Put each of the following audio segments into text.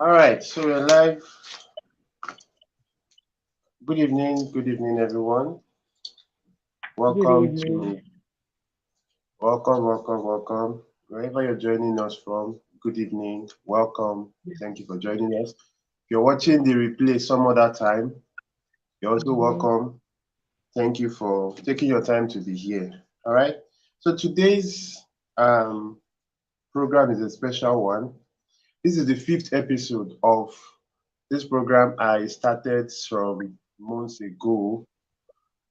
All right, so we're live. Good evening, everyone. Good Welcome evening. to welcome. Wherever you're joining us from, good evening, welcome. Thank you for joining us. If you're watching the replay some other time, you're also Mhm. welcome. Thank you for taking your time to be here. All right. So today's program is a special one. This is the fifth episode of this program I started some months ago.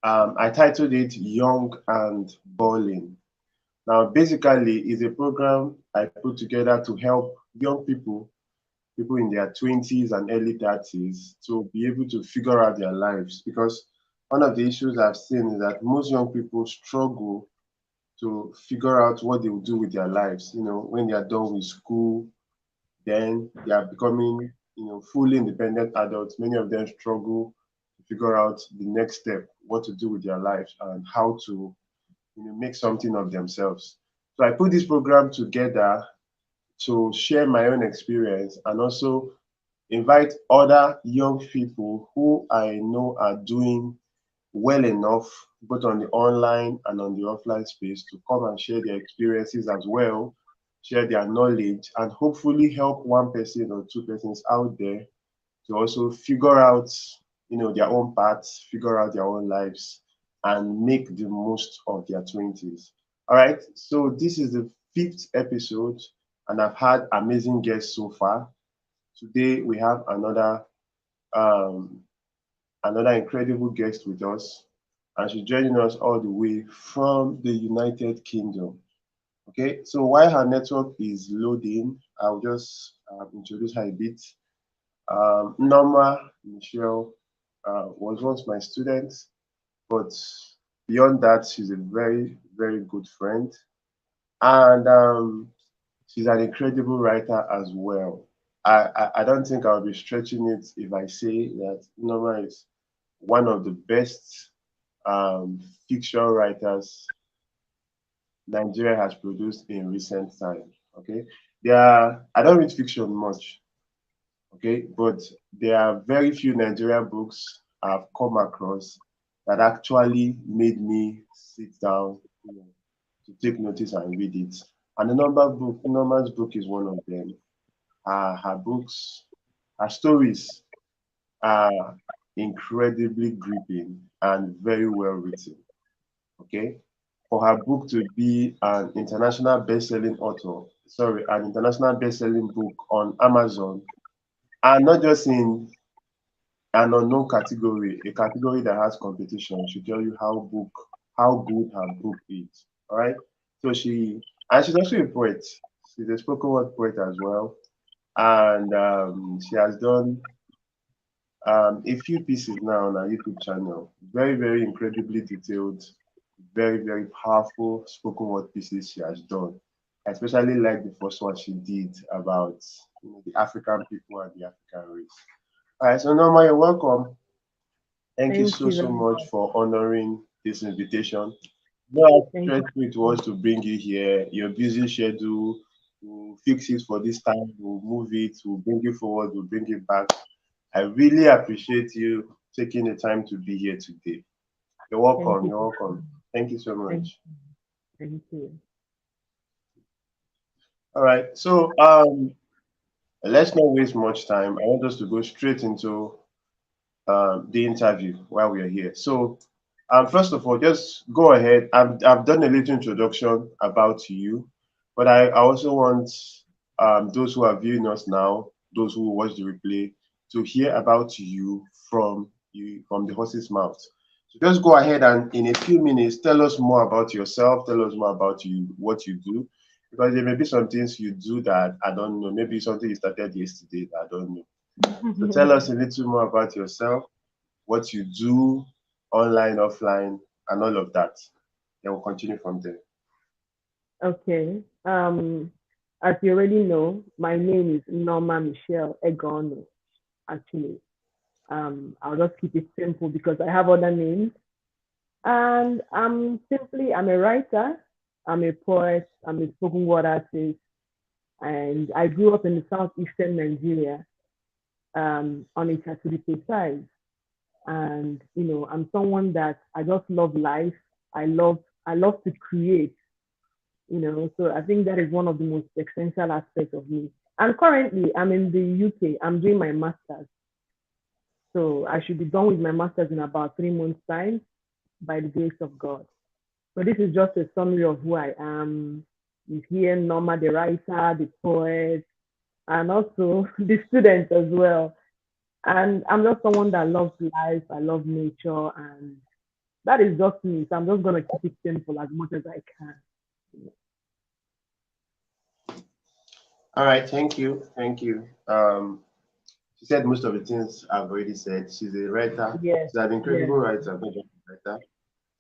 I titled it Young and Balling. Now, basically, it's a program I put together to help young people in their 20s and early 30s, to be able to figure out their lives. Because one of the issues I've seen is that most young people struggle to figure out what they will do with their lives. When they are done with school, then they are becoming, fully independent adults. Many of them struggle to figure out the next step, what to do with their lives and how to, make something of themselves. So I put this program together to share my own experience and also invite other young people who I know are doing well enough, both on the online and on the offline space, to come and share their experiences as well, share their knowledge, and hopefully help one person or two persons out there to also figure out, their own paths, figure out their own lives, and make the most of their 20s. All right, so this is the fifth episode, and I've had amazing guests so far. Today we have um, another incredible guest with us, and she's joining us all the way from the United Kingdom. Okay, so while her network is loading, I'll just introduce her a bit. Nneoma Michelle was once my student, but beyond that, she's a very, very good friend, and she's an incredible writer as well. I don't think I'll be stretching it if I say that Nneoma is one of the best um, fiction writers Nigeria has produced in recent time. Okay, I don't read fiction much. Okay, but there are very few Nigerian books I've come across that actually made me sit down, to take notice and read it. And the Norman's book is one of them. Her books, her stories are incredibly gripping and very well written. Okay, for her book to be an international best-selling book on Amazon, and not just in an unknown category, a category that has competition, should tell you how good her book is. All right. So she's also a poet. She's a spoken word poet as well, and she has done a few pieces now on our YouTube channel. Very, very incredibly detailed, very, very powerful spoken word pieces she has done. I especially like the first one she did about, the African people and the African race. All right, so Norma, you're welcome. Thank you Thank so, you so very much much. for honoring this invitation. No, how Thank you. stressful it was to bring you here. Your busy schedule, we'll fix it for this time, we'll move it, we'll bring you forward, we'll bring it back. I really appreciate you taking the time to be here today. You're Thank welcome. you. You're welcome. Thank you so Thank much. you. Thank you. All right. So let's not waste much time. I want us to go straight into the interview while we are here. So first of all, just go ahead. I've done a little introduction about you, but I also want those who are viewing us now, those who watch the replay, to hear about you from the horse's mouth. So just go ahead and in a few minutes tell us more about yourself. Tell us more about you, what you do, because there may be some things you do that I don't know. Maybe something you started yesterday that I don't know. So tell us a little more about yourself, what you do online, offline, and all of that. Then we'll continue from there. Okay. As you already know, my name is Nneoma Michelle Egono, actually. I'll just keep it simple because I have other names. And I'm a writer, I'm a poet, I'm a spoken word artist, and I grew up in the southeastern Nigeria. Onitsha to be precise. And I'm someone that I just love life. I love to create. So I think that is one of the most essential aspects of me. And currently, I'm in the UK. I'm doing my master's. So I should be done with my master's in about 3 months' time by the grace of God. So this is just a summary of who I am. You hear Norma, the writer, the poet, and also the student as well. And I'm just someone that loves life. I love nature, and that is just me. So I'm just gonna keep it simple as much as I can. All right, thank you, thank you. She said most of the things I've already said. She's a writer. Yes, She's an incredible yes. writer, not just a writer.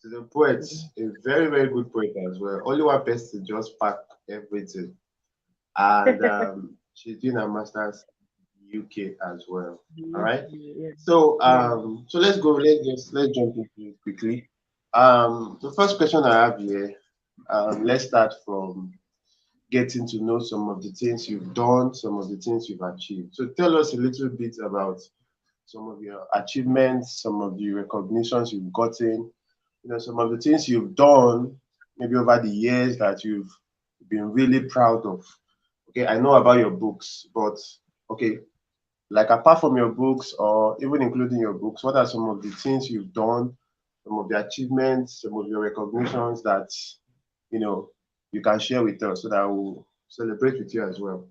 She's a poet, a very, very good poet as well. Only one person just pack everything. And she's doing her master's in UK as well. All right. Yes, So yes. so let's go. Let's jump into it quickly. The first question I have here. Let's start from getting to know some of the things you've done, some of the things you've achieved. So tell us a little bit about some of your achievements, some of the recognitions you've gotten, some of the things you've done maybe over the years that you've been really proud of. Okay, I know about your books, but okay, like apart from your books or even including your books, what are some of the things you've done, some of the achievements, some of your recognitions that you know you can share with us so that we'll celebrate with you as well?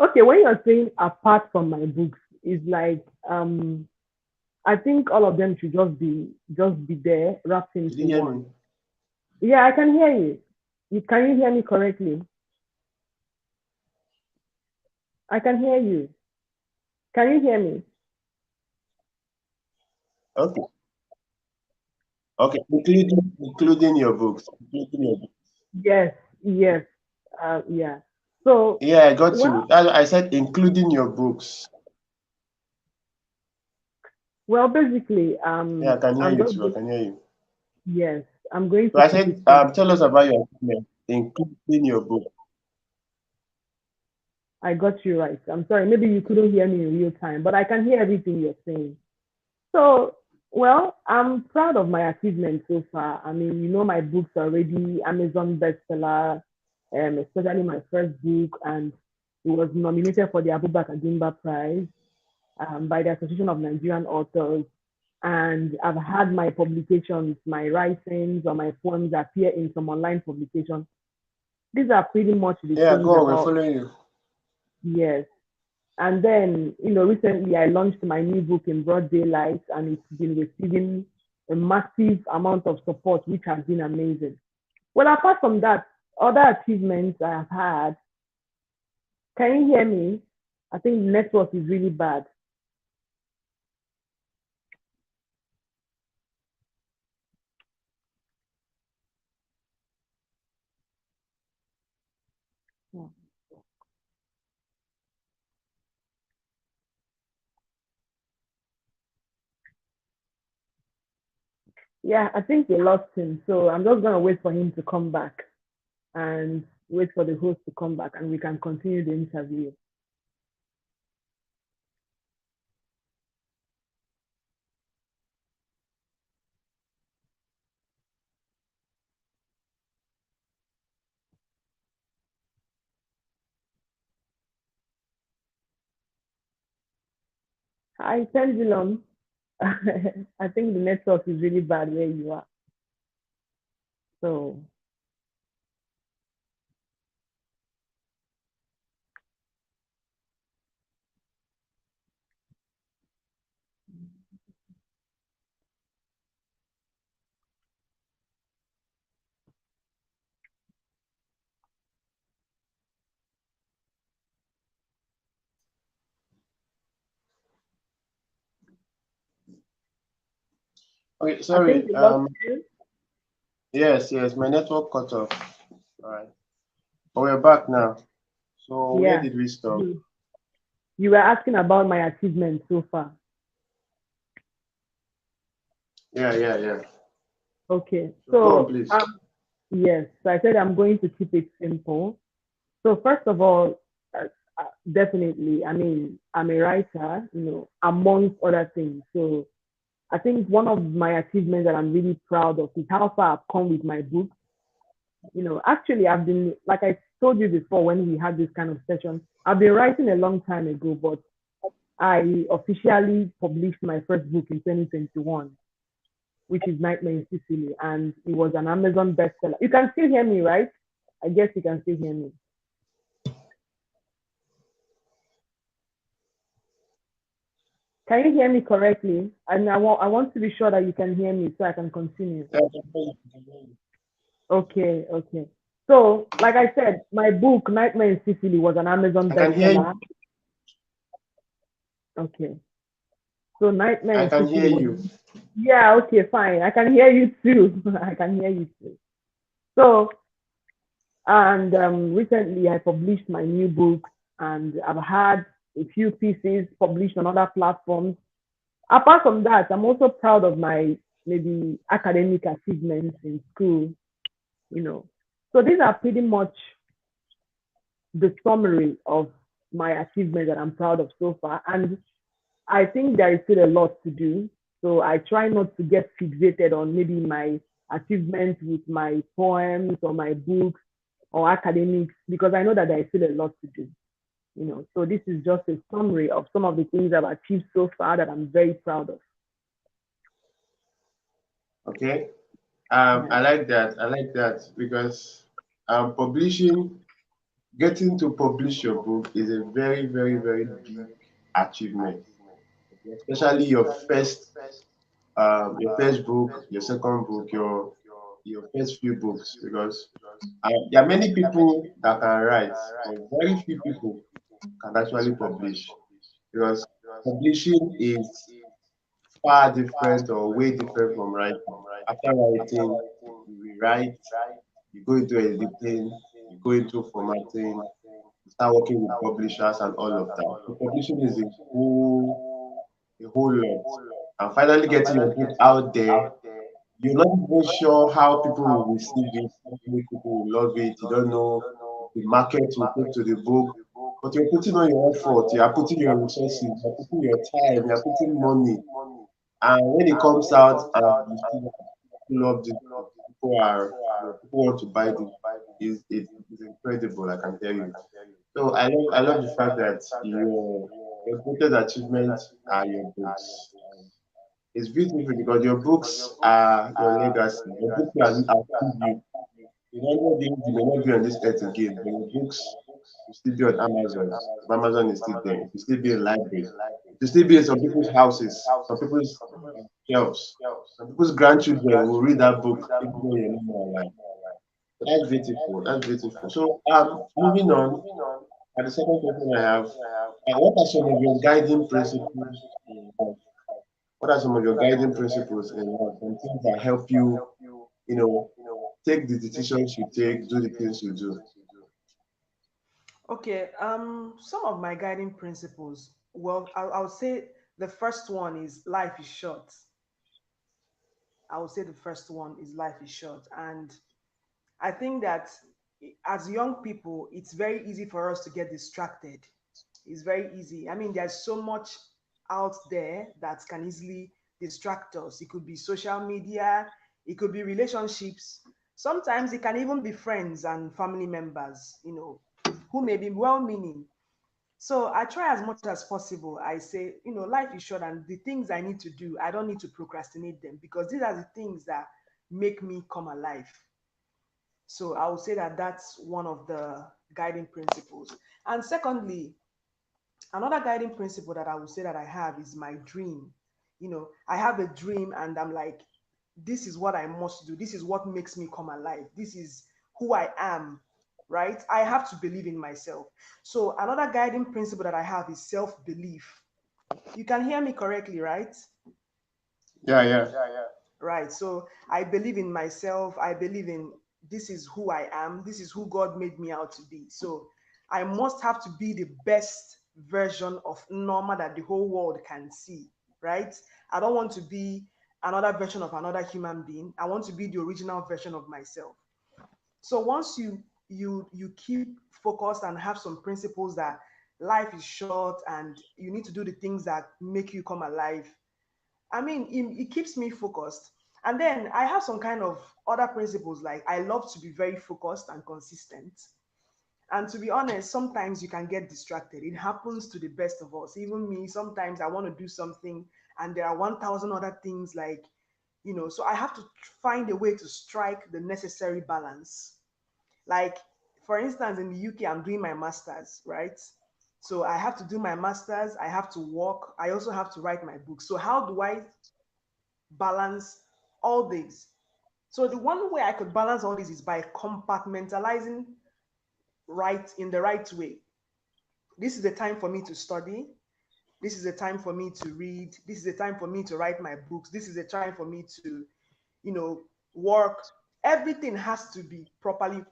Okay, when you're saying apart from my books, is like I think all of them should just be there wrapped Did into you hear me? one. Yeah, I can hear you. Can you hear me correctly? I can hear you. Can you hear me? Okay. Okay. Including your books. Including your books. Yes, yes, yeah. So, Yeah, I got well, you. I said including your books. basically, Yeah, I can hear I'm you just too. I can hear you. yes, I'm going So to I keep it said, simple. tell us about your achievements, including your book. I got you right. I'm sorry, maybe you couldn't hear me in real time, but I can hear everything you're saying. So, I'm proud of my achievements so far. I mean, my books are already Amazon bestseller, especially my first book, and it was nominated for the Abubakar Jimba Prize by the Association of Nigerian Authors. And I've had my publications, my writings or my poems appear in some online publications. These are pretty much the Yeah, things go on. We're about, following you. yes. And then, recently I launched my new book in broad daylight, and it's been receiving a massive amount of support, which has been amazing. Well, apart from that, other achievements I have had, can you hear me? I think the network is really bad. Yeah, I think we lost him. So I'm just going to wait for him to come back and wait for the host to come back, and we can continue the interview. Hi, Pendulum. I think the network is really bad where you are. So, Okay, I think sorry. we lost you. Yes, my network cut off. All right. But we're back now. So where Yeah. did we stop? You were asking about my achievements so far. Yeah. Okay. So go on, So, please. yes. So I said I'm going to keep it simple. So first of all, uh, definitely. I mean, I'm a writer, amongst other things. So I think one of my achievements that I'm really proud of is how far I've come with my book. Actually, I've been, like I told you before when we had this kind of session, I've been writing a long time ago, but I officially published my first book in 2021, which is Nightmare in Sicily, and it was an Amazon bestseller. You can still hear me, right? I guess you can still hear me. Can you hear me correctly? And I want to be sure that you can hear me so I can continue. Okay, okay. So, like I said, my book, Nightmare in Sicily, was an Amazon I can hear you. bestseller. Okay. So, Nightmare I in can hear Sicily was. you. Yeah, okay, fine. I can hear you too. I can hear you too. So, and recently I published my new book, and I've had a few pieces published on other platforms. Apart from that, I'm also proud of my maybe academic achievements in school, you know. So these are pretty much the summary of my achievements that I'm proud of so far. And I think there is still a lot to do. So I try not to get fixated on maybe my achievements with my poems or my books or academics because I know that there is still a lot to do. So this is just a summary of some of the things I've achieved so far that I'm very proud of. Okay. Yeah. I like that. I like that because publishing, getting to publish your book is a very, very, very big achievement, especially your first book, your second book, your first few books, because there are many people that can write, but very few people can actually publish because publishing is far different or way different from writing. After writing, you rewrite, you go into editing, you go into formatting, you start working with publishers and all of that. So publishing is a whole lot. And finally getting your book out there, you're not even sure how people will receive it, how many people will love it. You don't know if the market will take to the book. But you're putting on your effort, you are putting your resources, you're putting your time, you're putting money. And when it comes out and you see that people love this book, people want to buy this, is incredible, I can tell you. So I love the fact that your greatest achievement are your books. It's beautiful because your books are your legacy. Your books will outlive you. You know, you may not be on this earth again, but your books will still be on Amazon. If Amazon is still there, it will still be in libraries. It will still be in some people's houses, some people's shelves. Some people's grandchildren will read that book even though you're no more alive. So that's beautiful. That's beautiful. So moving on. And the second question I have, what are some of your guiding principles in life? What are some of your guiding principles in life and things that help you, you know, take the decisions you take, do the things you do? Okay, some of my guiding principles. Well, I'll say the first one is life is short. I would say the first one is life is short. And I think that as young people, it's very easy for us to get distracted. It's very easy. I mean, there's so much out there that can easily distract us. It could be social media, it could be relationships. Sometimes it can even be friends and family members, who may be well meaning. So I try as much as possible. I say, life is short, and the things I need to do, I don't need to procrastinate them because these are the things that make me come alive. So I would say that that's one of the guiding principles. And secondly, another guiding principle that I would say that I have is my dream. I have a dream and I'm like, this is what I must do. This is what makes me come alive. This is who I am, right? I have to believe in myself. So another guiding principle that I have is self-belief. You can hear me correctly, right? Yeah, yeah. Right. So I believe in myself. I believe in this is who I am. This is who God made me out to be. So I must have to be the best version of Norma that the whole world can see. Right. I don't want to be another version of another human being. I want to be the original version of myself. So once you keep focused and have some principles that life is short and you need to do the things that make you come alive. I mean, it keeps me focused. And then I have some kind of other principles, like I love to be very focused and consistent. And to be honest, sometimes you can get distracted. It happens to the best of us. Even me, sometimes I want to do something and there are 1,000 other things, like, so I have to find a way to strike the necessary balance. Like, for instance, in the UK, I'm doing my master's, right? So I have to do my master's, I have to work, I also have to write my book. So how do I balance all these? So the one way I could balance all this is by compartmentalizing right in the right way. This is the time for me to study. This is a time for me to read. This is a time for me to write my books. This is a time for me to, work. Everything has to be properly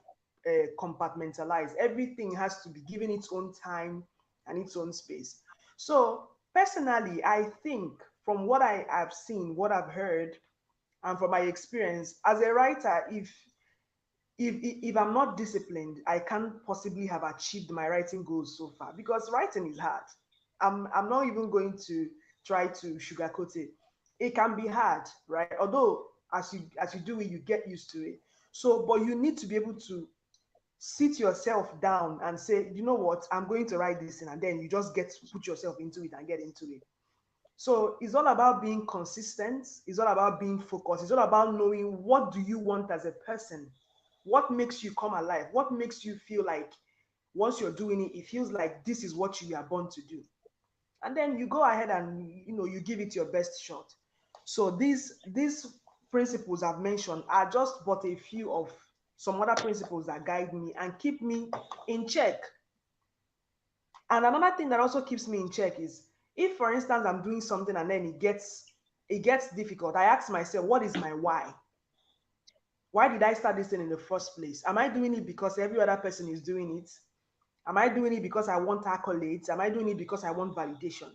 compartmentalized. Everything has to be given its own time and its own space. So personally, I think from what I have seen, what I've heard, and from my experience as a writer, if I'm not disciplined, I can't possibly have achieved my writing goals so far, because writing is hard. I'm not even going to try to sugarcoat it. It can be hard, right? Although as you do it, you get used to it. So, but you need to be able to sit yourself down and say, you know what, I'm going to write this in, and then you just get to put yourself into it and get into it. So it's all about being consistent. It's all about being focused. It's all about knowing what do you want as a person. What makes you come alive? What makes you feel like once you're doing it, it feels like this is what you are born to do. And then you go ahead and you give it your best shot. So these principles I've mentioned are just but a few of some other principles that guide me and keep me in check. And another thing that also keeps me in check is, if for instance I'm doing something and then it gets difficult, I ask myself, what is my why? Why did I start this thing in the first place? Am I doing it because every other person is doing it? Am I doing it because I want accolades? Am I doing it because I want validation?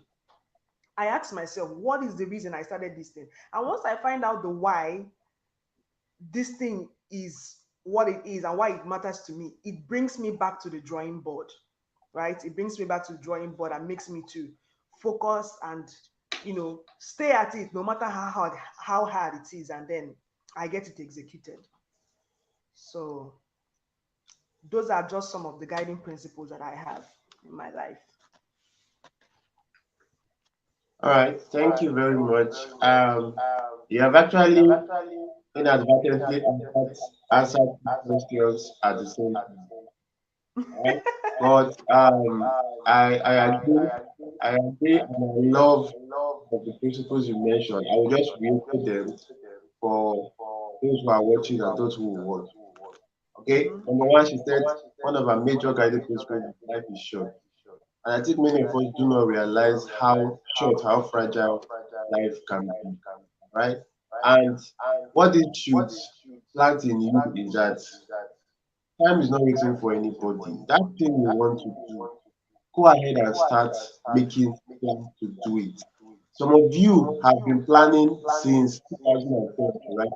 I ask myself, what is the reason I started this thing? And once I find out the why this thing is what it is and why it matters to me, it brings me back to the drawing board, right? It brings me back to the drawing board and makes me to focus and stay at it no matter how hard it is, and then I get it executed. So those are just some of the guiding principles that I have in my life. All right, thank you very much. You have actually inadvertently answered questions at the same time. Right? But I agree, and I love the principles you mentioned. I will just reiterate them for those who are watching and those who will watch. Okay, Mhm. number one, she said one of our major guiding principles is life is short. And I think many of us do not realize how short, how fragile life can be, right? And what it should plant in you is that time is not waiting for anybody. That thing you want to do, go ahead and start making plans to do it. Some of you have been planning since 2020, right?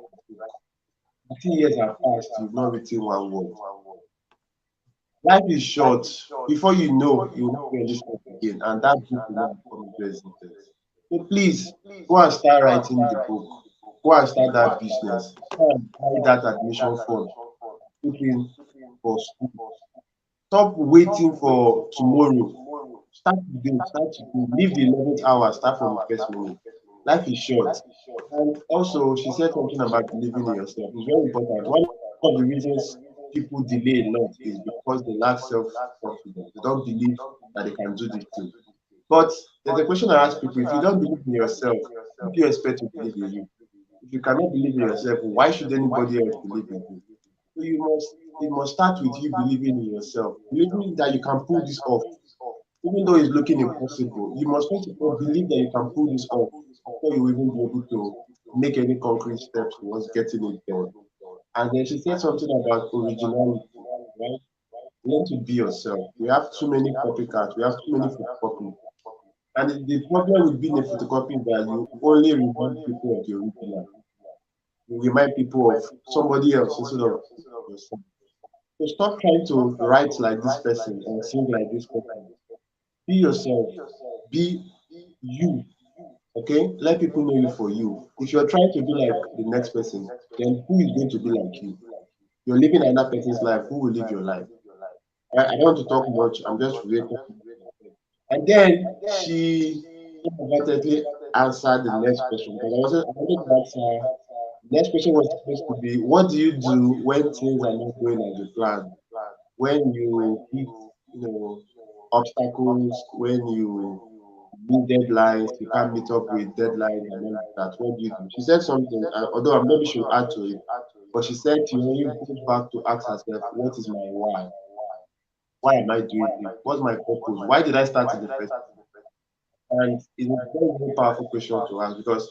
3 years have passed, you've not written one word. Life is short. Before you know, you will not be on this earth again, and that book will not become into existence. So please go and start writing the book. Go and start that business. Go and buy that admission form. Put in for school. Stop waiting for tomorrow. Start today. Start today. Leave the 11th hour. Start from the first minute. Life is short. And also, she said something about believing in yourself. It's very important. One of the reasons people delay a lot is because they lack self confidence. They don't believe that they can do this thing. But there's a question I ask people: if you don't believe in yourself, who do you expect to believe in you? If you cannot believe in yourself, why should anybody else believe in you? So it must start with you believing in yourself, believing that you can pull this off, even though it's looking impossible. You must first of all believe that you can pull this off before you even be able to make any concrete steps towards getting it done. And then she said something about originality, right? Learn to be yourself. We have too many copycats, we have too many photocopies. And the problem with being a photocopy is that you only remind people of the original. You remind people of somebody else instead of yourself. So stop trying to write like this person and sing like this person. Be yourself. Be you. Okay? Let people know you for you. If you're trying to be like the next person, then who is going to be like you? You're living another person's life. Who will live your life? I don't want to talk much. I'm just relating. And then she inadvertently answered the next question because I wanted to ask her. The next question was supposed to be, what do you do when things are not going as you plan? When you hit, you know, obstacles, when you meet deadlines, you can't meet up with deadlines and all of that. What do you do? She said something, although maybe she'll add to it, but she said she only goes back to ask herself, what is my why? Why am I doing this? What's my purpose? Why did I start in the first place? And it's a very, very powerful question to ask because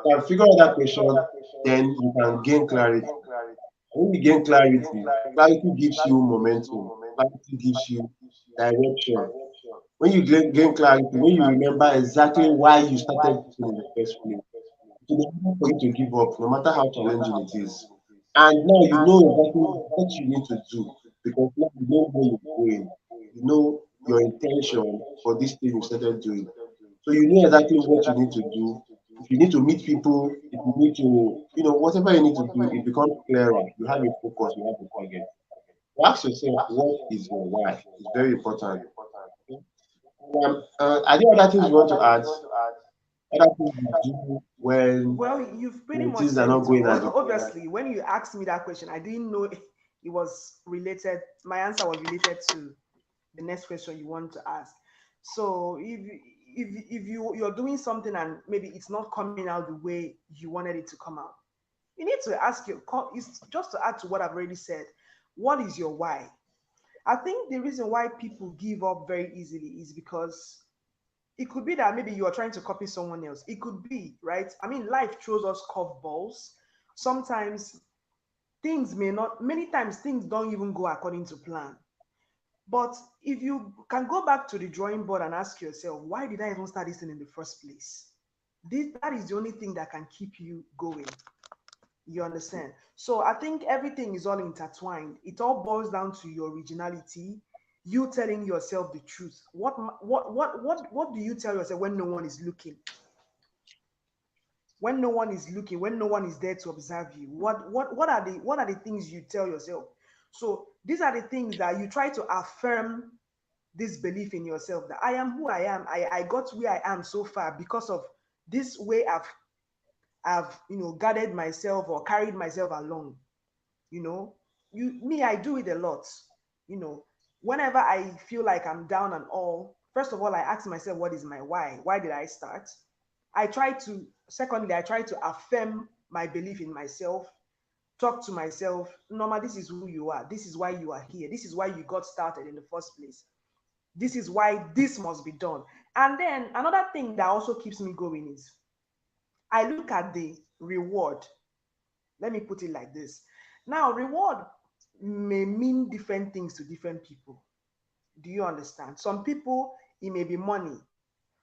if you can figure out that question, then you can gain clarity. When you gain clarity, clarity gives you momentum, clarity gives you direction. When you gain clarity, when you remember exactly why you started this thing in the first place, it will be hard for you to give up, no matter how challenging it is. And now you know exactly what you need to do because now you know where you're going. You know your intention for this thing you started doing. So you know exactly what you need to do. If you need to meet people, if you need to, whatever you need to do, it becomes clearer. You have a focus, you have a target. So ask yourself, what is your why? It's very important. Are there other things you want to add? Other things you do Well, you've pretty when much things are said not it going all. as you plan? Obviously, when you asked me that question, I didn't know it was related. My answer was related to the next question you want to ask. So if you're doing something and maybe it's not coming out the way you wanted it to come out, you need to ask your. It's just to add to what I've already said. What is your why? I think the reason why people give up very easily is because it could be that maybe you are trying to copy someone else. It could be, right? I mean, life throws us curveballs. Sometimes things may not, many times things don't even go according to plan. But if you can go back to the drawing board and ask yourself, why did I even start this thing in the first place? That is the only thing that can keep you going. You understand? So I think everything is all intertwined. It all boils down to your originality, you telling yourself the truth. What do you tell yourself when no one is looking? When no one is looking, when no one is there to observe you, what are the things you tell yourself? So these are the things that you try to affirm this belief in yourself that I am who I am. I got where I am so far because of this way I've guarded myself or carried myself along. you know I do it a lot. you know Whenever I feel like I'm down and all, first of all I ask myself, what is my why did I start? I try to affirm my belief in myself, talk to myself, Norma, this is who you are, this is why you are here, this is why you got started in the first place, this is why this must be done. And then another thing that also keeps me going is I look at the reward. Let me put it like this. Now, reward may mean different things to different people. Do you understand? Some people, it may be money.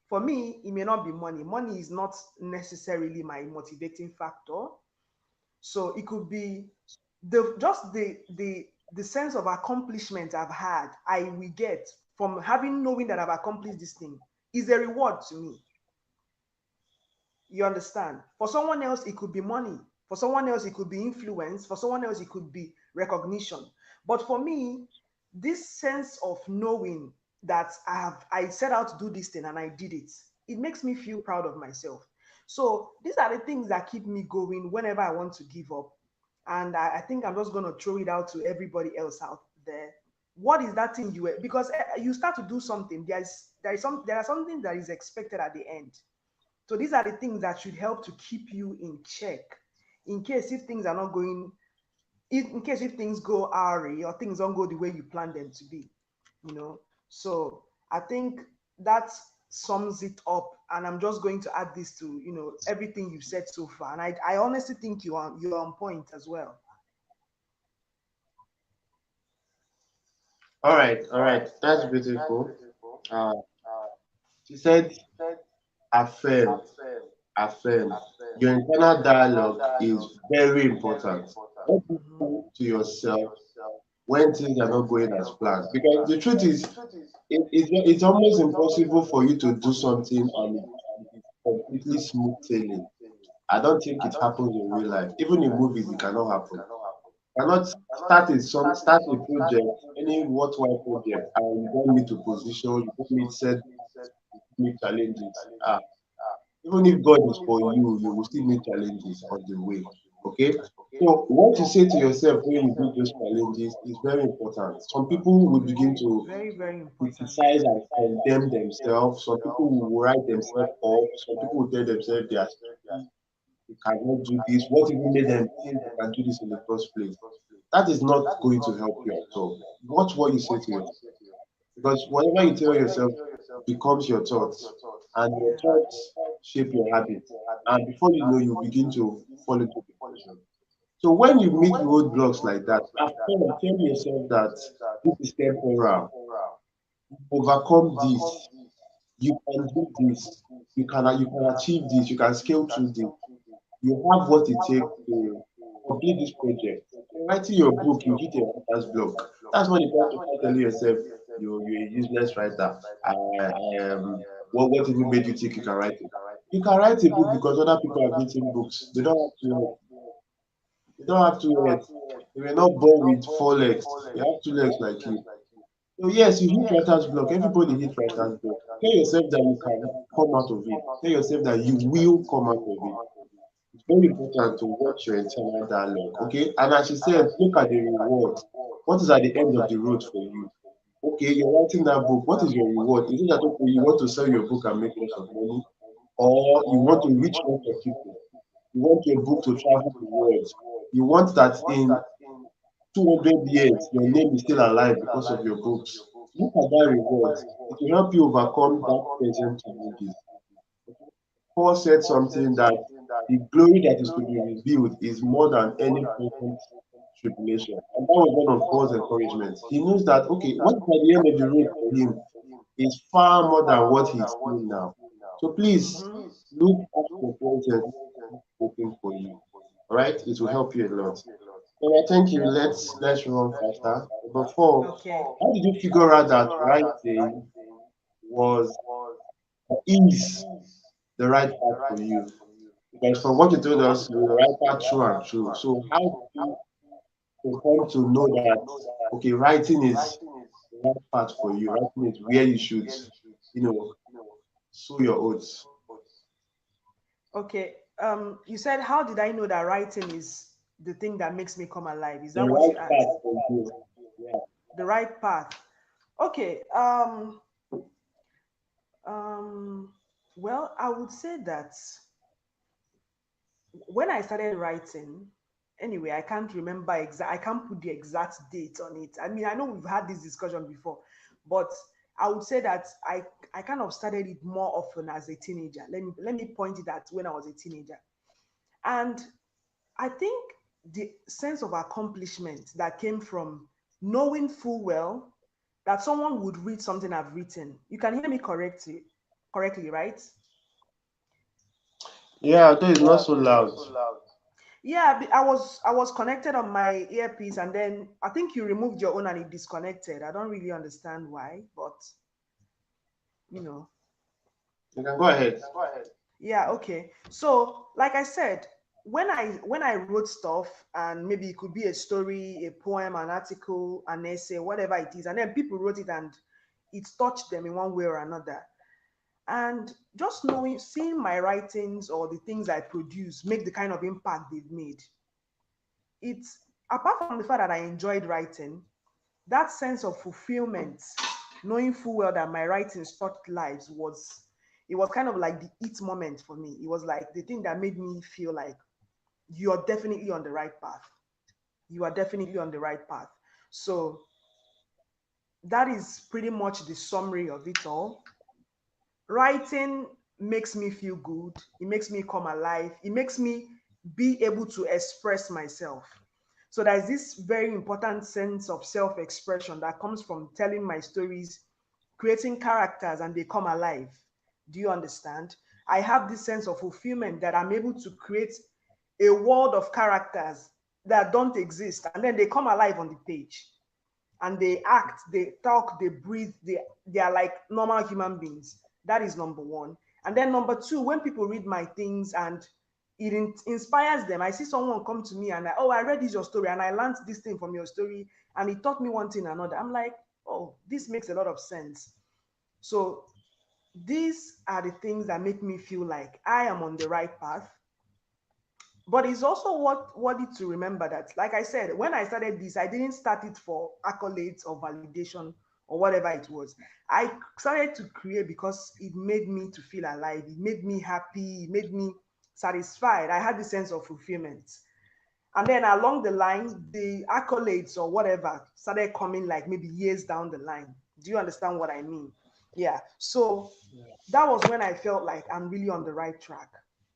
For me, it may not be money. Money is not necessarily my motivating factor. So it could be the sense of accomplishment I've had, I will get from having knowing that I've accomplished this thing is a reward to me. You understand? For someone else, it could be money. For someone else, it could be influence. For someone else, it could be recognition. But for me, this sense of knowing that I set out to do this thing and I did it, it makes me feel proud of myself. So these are the things that keep me going whenever I want to give up. And I think I'm just going to throw it out to everybody else out there. What is that thing because you start to do something, there are something that is expected at the end. So these are the things that should help to keep you in check in case if things are not going, in case if things go awry or things don't go the way you plan them to be, you know. So I think that sums it up. And I'm just going to add this to, everything you've said so far. And I honestly think you're on point as well. All right, that's beautiful. Uh, she said, affirm, affirm. Your internal dialogue is very important. What you Mhm. say to yourself when things are not going as planned. Because the truth is, it's almost impossible for you to do something and it is completely smooth sailing. I don't think it happens in real life. Even in movies, it cannot happen. You cannot start a project, any worthwhile project, and you don't meet a position, you don't meet setbacks, you don't meet challenges. Even if God is for you, you will still meet challenges on the way. Okay? So what you say to yourself when you meet those challenges is very important. Some people will begin to Very, very important. criticize and condemn themselves. Some people will write themselves off. Some people will tell themselves they are stupid, they cannot do this. What even made them think they can do this in the first place? That is not going to help you at all. Watch what you say to yourself. Because whatever you tell yourself becomes your thoughts, and your Yeah. thoughts shape your habits. And before you know, you begin to fall into depression. So when you meet roadblocks like that, affirm, tell yourself that this is temporal. Overcome this. You can do this. You can achieve this. You can scale through this. You have what it takes to complete this project. You're writing your book, you hit a writer's block. That's when you have to start telling yourself you're a useless writer. What even made you think you can write it? You can write a book because other people have written books. They don't have two heads. They were not born with four legs. They have two legs like you. So yes, you hit writer's block. Everybody hit writer's block. Tell yourself that you can come out of it. Tell yourself that you will come out of it. It's very important to watch your internal dialogue, okay? And as she said, look at the reward. What is at the end of the road for you? Okay, you're writing that book. What is your reward? Is it that okay, you want to sell your book and make lots of money, or you want to reach lots of people? You want your book to travel the world. You want that in 200 years your name is still alive because of your books. Look at that reward. It will help you overcome that present challenges. Paul said something that the glory that is to be revealed is more than any present tribulation. And that was one of Paul's encouragements. He knows that, okay, what is at the end of the road for him is far more than what he's doing now. So please Mm-hmm. look at the present working for you. All right? It will help you a lot. So I thank you. Let's run faster. Number four, Okay. how did you figure out that writing was is the right path for you? Because from what you told us, you're a writer through and through. So how did you come to know that okay, writing is the right path for you? Writing is where you should, you know, sow your oats. Okay. You said, how did I know that writing is the thing that makes me come alive? Is The that what right you asked? path for you. Yeah. The right path. Okay. Um, well, I would say that when I started writing, anyway, I can't remember exact. I can't put the exact date on it. I mean, I know we've had this discussion before, but I would say that I kind of started it more often as a teenager. Let me point it at when I was a teenager, and I think the sense of accomplishment that came from knowing full well that someone would read something I've written. You can hear me correctly, right? Yeah, though it's not so loud. Yeah, I was connected on my earpiece, and then I think you removed your own and it disconnected. I don't really understand why, but you know. You can go ahead. Yeah, okay. So, like I said, when I wrote stuff, and maybe it could be a story, a poem, an article, an essay, whatever it is, and then people wrote it and it touched them in one way or another. And just knowing, seeing my writings or the things I produce make the kind of impact they've made, it's, apart from the fact that I enjoyed writing, that sense of fulfillment, knowing full well that my writings touched lives, it was kind of like the it moment for me. It was like the thing that made me feel like you're definitely on the right path. You are definitely on the right path. So that is pretty much the summary of it all. Writing makes me feel good. It makes me come alive. It makes me be able to express myself. So there's this very important sense of self-expression that comes from telling my stories, creating characters, and they come alive. Do you understand? I have this sense of fulfillment that I'm able to create a world of characters that don't exist, and then they come alive on the page. and they act, they talk, they breathe, they are like normal human beings. That is number one. And then number two, when people read my things and it inspires them. I see someone come to me and I read this your story and I learned this thing from your story and it taught me one thing another. I'm like, oh, this makes a lot of sense. So these are the things that make me feel like I am on the right path. But it's also worthy to remember that, like I said, when I started this, I didn't start it for accolades or validation or whatever it was. I started to create because it made me to feel alive. It made me happy. It made me satisfied. I had this sense of fulfillment. And then along the line, the accolades or whatever started coming like maybe years down the line. Do you understand what I mean? Yeah. So that was when I felt like I'm really on the right track.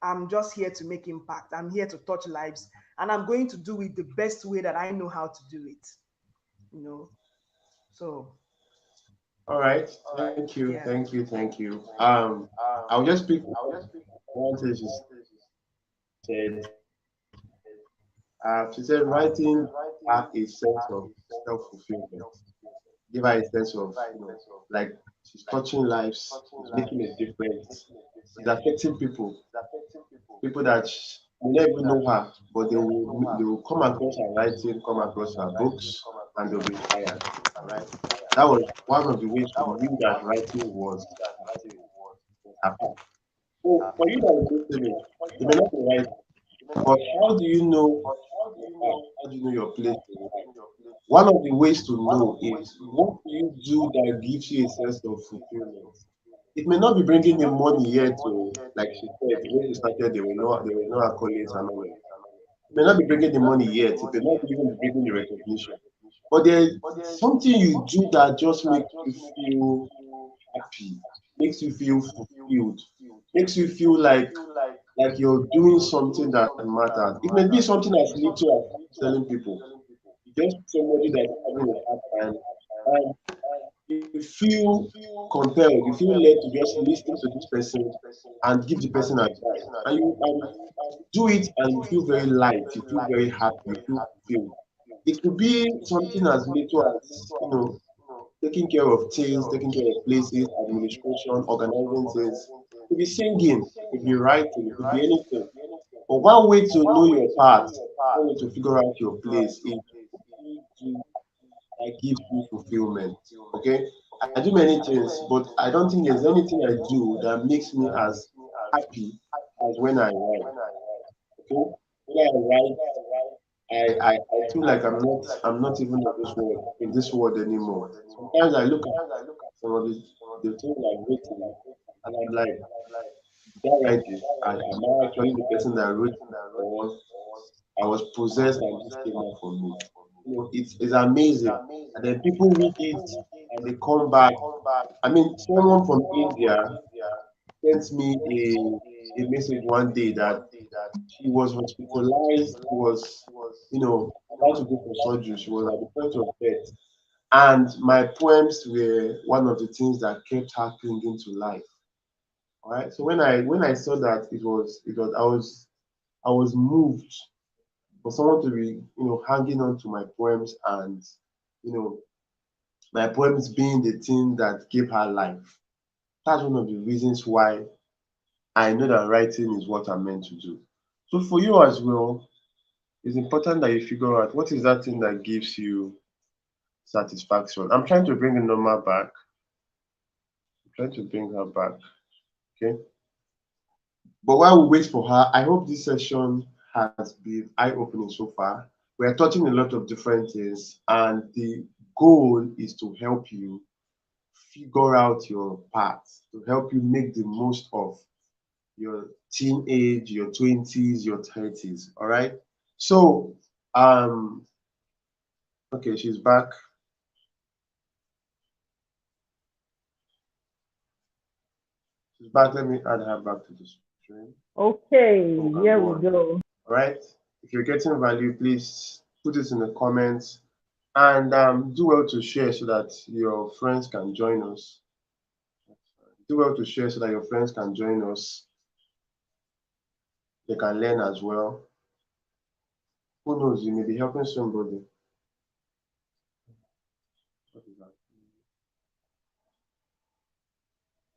I'm just here to make impact. I'm here to touch lives, and I'm going to do it the best way that I know how to do it. You know. So All right. Thank you. yeah. Thank you. Thank you. I'll just pick one thing she said. She said writing her a sense of self-fulfillment. Give her a sense of, like she's touching lives, she's making a difference, she's affecting people that will never even know her, but they will come across her writing, come across her books, and they'll be inspired. All right. That was one of the ways we knew that writing was happening. So for you that is listening, you may not be right, but how do you know your path? How do you know your place in life? One of the ways to know is what do you do that gives you a sense of fulfillment? It may not be bringing you money yet, to like she said, when you started, there were no accolades and all that. It may not be bringing the money yet. It may not even be bringing the recognition. But there's something you do that just makes you feel happy, makes you feel fulfilled, makes you feel like you're doing something that matters. It may be something as little as telling people. Just somebody that's having a hard time, and you feel compelled, you feel led to just listen to this person and give the person advice. And you do it and you feel very light, you feel very happy, you feel fulfilled. It could be something as little as, taking care of things, taking care of places, administration, organizing things. It could be singing, it could be writing, it could be anything. But one way to know your path, one way to figure out your place is what do you do that gives you fulfillment. Okay? I do many things, but I don't think there's anything I do that makes me as happy as when I write. Okay? When I write, I feel like I'm not even in this world anymore. Sometimes I look at some of the things I've written and I'm like, did I write this? And am I actually the person that wrote it? Or I was possessed and this came out from me? It's amazing. And then people read it and they come back. I mean, someone from India sent me a message one day that she was hospitalized. She was, about to go for surgery. She was at the point of death. And my poems were one of the things that kept her clinging to life. All right. So when I saw that, I was moved for someone to be, hanging on to my poems, and you know my poems being the thing that gave her life. That's one of the reasons why I know that writing is what I'm meant to do. So for you as well, it's important that you figure out what is that thing that gives you satisfaction. I'm trying to bring Nneoma back. I'm trying to bring her back. Okay. But while we wait for her, I hope this session has been eye-opening so far. We are touching a lot of different things, and the goal is to help you figure out your path, to help you make the most of your teenage, your 20s, your 30s. All right. So, okay, she's back. She's back. Let me add her back to the stream. Okay, So we can here go we on. go. All right. If you're getting value, please put it in the comments, and do well to share so that your friends can join us. Do well to share so that your friends can join us. They can learn as well. Who knows? You may be helping somebody.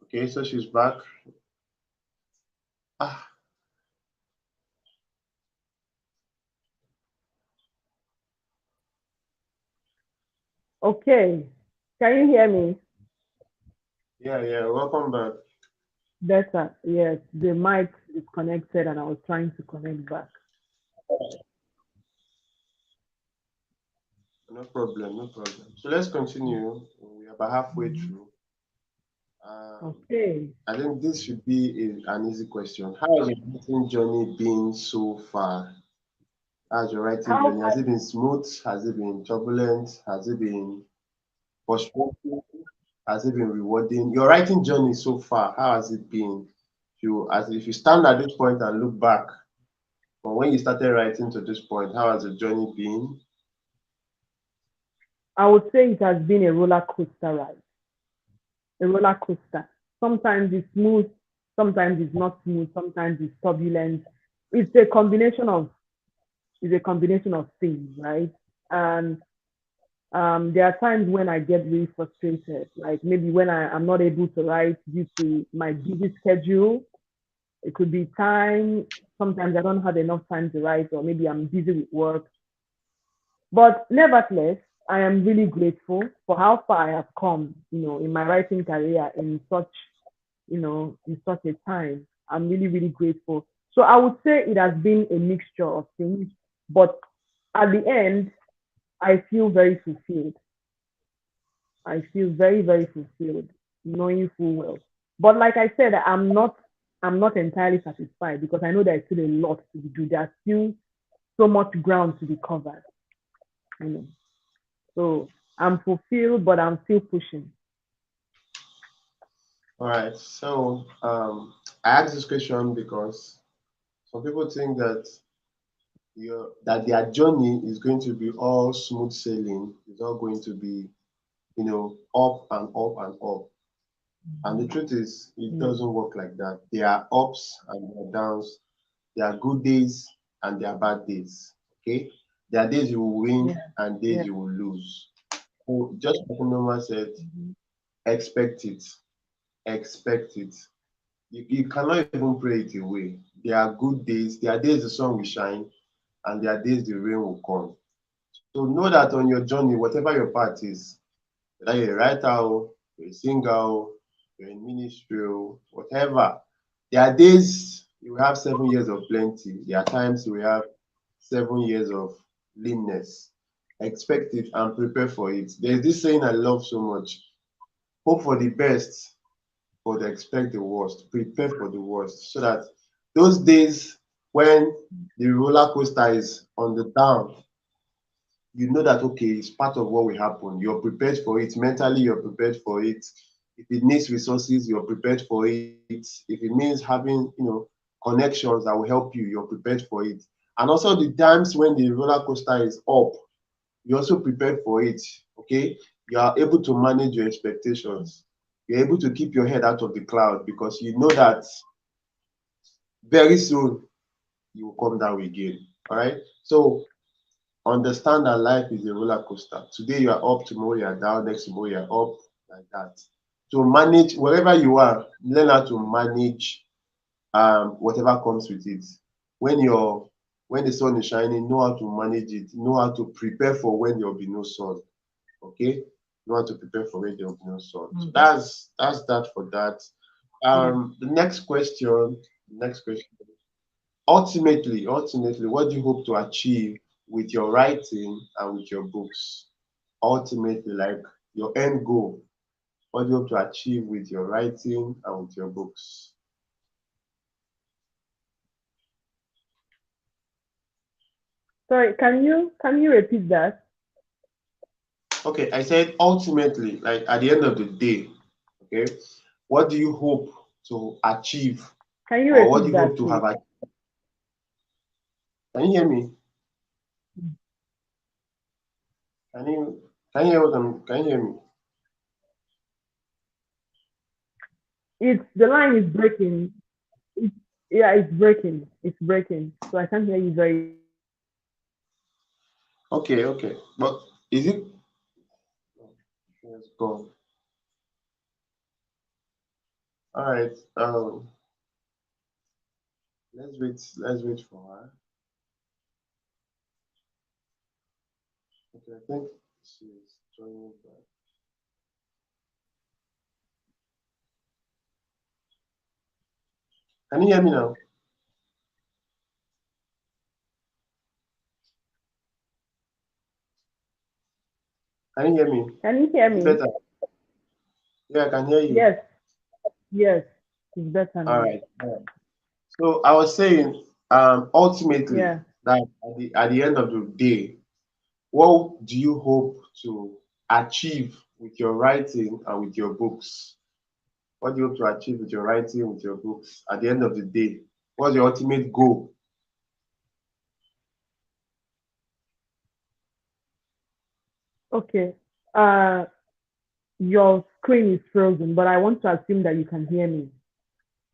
Okay, so she's back. Ah, Okay. Can you hear me? yeah. Welcome back. Better. Yes. The mic is connected and I was trying to connect back. No problem, no problem. So let's continue. We're about halfway Mhm. through. Um, Okay. I think this should be an easy question. How has your writing journey been so far? How's your writing How journey? Has it been smooth? Has it been turbulent? Has it been frustrating? Has it been rewarding? Your writing journey so far, how has it been? If you stand at this point and look back from when you started writing to this point, how has the journey been? I would say it has been a roller coaster ride. A roller coaster. Sometimes it's smooth, sometimes it's not smooth, sometimes it's turbulent. It's a combination of things, right? And there are times when I get really frustrated, like maybe when I'm not able to write due to my busy schedule. It could be time. Sometimes I don't have enough time to write, or maybe I'm busy with work. But nevertheless, I am really grateful for how far I have come, in my writing career in such, in such a time. I'm really, really grateful. So I would say it has been a mixture of things, but at the end, I feel very fulfilled. I feel very, very fulfilled, knowing full well. But like I said, I'm not entirely satisfied because I know there's still a lot to be do. There's still so much ground to be covered. You know. So I'm fulfilled, but I'm still pushing. All right. So I asked this question because some people think that their journey is going to be all smooth sailing. It's all going to be, up and up and up. And the truth is, it Mm. doesn't work like that. There are ups and there are downs. There are good days and there are bad days. Okay? There are days you will Yeah, win and days yeah. you will lose. So just like Nneoma said, Mhm. expect it. Expect it. You cannot even pray it away. There are good days. There are days the sun will shine and there are days the rain will come. So know that on your journey, whatever your path is, whether you're a writer, you're a singer, you're in ministry, whatever, there are days you have 7 years of plenty. There are times you have 7 years of leanness. Expect it and prepare for it. There's this saying I love so much: hope for the best, but expect the worst. Prepare for the worst so that those days when the roller coaster is on the down, you know that okay, it's part of what will happen. You're prepared for it mentally. You're prepared for it. If it needs resources, you're prepared for it. If it means having connections that will help you, you're prepared for it. And also the times when the roller coaster is up, you're also prepared for it. Okay, you are able to manage your expectations. You're able to keep your head out of the cloud because you know that very soon you will come down again. All right. So understand that life is a roller coaster. Today you are up, tomorrow you are down, next tomorrow you are up, like that. To manage wherever you are, learn how to manage whatever comes with it. When you're when the sun is shining, know how to manage it, know how to prepare for when there will be no sun. Okay? Know how to prepare for when there will be no sun. So Mhm. that's that for that. Yeah. The next question. Ultimately, what do you hope to achieve with your writing and with your books? Ultimately, like your end goal, what do you hope to achieve with your writing and with your books? Sorry, can you repeat that? Okay, I said ultimately, like at the end of the day, okay, what do you hope to achieve Can you or what do repeat you hope that, to have please? achieved? Can you hear me? Can you hear me? It's the line is breaking. It's, yeah, it's breaking. It's breaking. So I can't hear you very. Okay. But is it yes, go. All right. Let's wait. Let's wait for her. Okay, I think she's joining back. Can you hear me now? Can you hear me? Can you hear Is it me? better? Yeah, I can hear you. Yes, yes, it's better All now. right. All right. So I was saying, ultimately, Yeah. that at the end of the day, what do you hope to achieve with your writing and with your books? What do you hope to achieve with your writing, with your books at the end of the day? What's your ultimate goal? Okay. Uh, your screen is frozen, but I want to assume that you can hear me.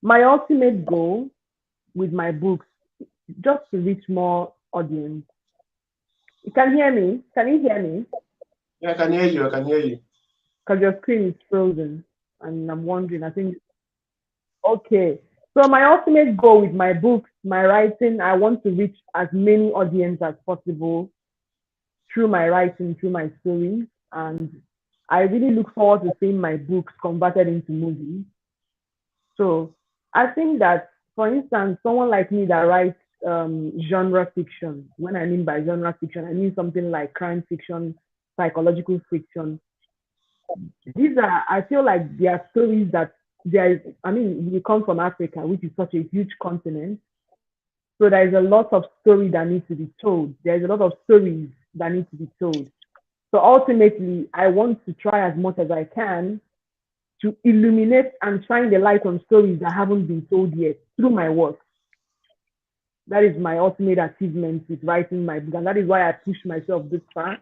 My ultimate goal with my books, just to reach more audience. You can hear me? Can you hear me? Yeah, I can hear you. I can hear you. Because your screen is frozen, and I'm wondering. I think okay. So my ultimate goal with my books, my writing, I want to reach as many audience as possible through my writing, through my stories, and I really look forward to seeing my books converted into movies. So I think that, for instance, someone like me that writes genre fiction, when I mean by genre fiction, I mean something like crime fiction, psychological fiction. These are, I feel like they are stories that there is, I mean, we come from Africa, which is such a huge continent. So there is a lot of story that needs to be told. There's a lot of stories that need to be told. So ultimately, I want to try as much as I can to illuminate and shine the light on stories that haven't been told yet through my work. That is my ultimate achievement with writing my book, and that is why I push myself this far.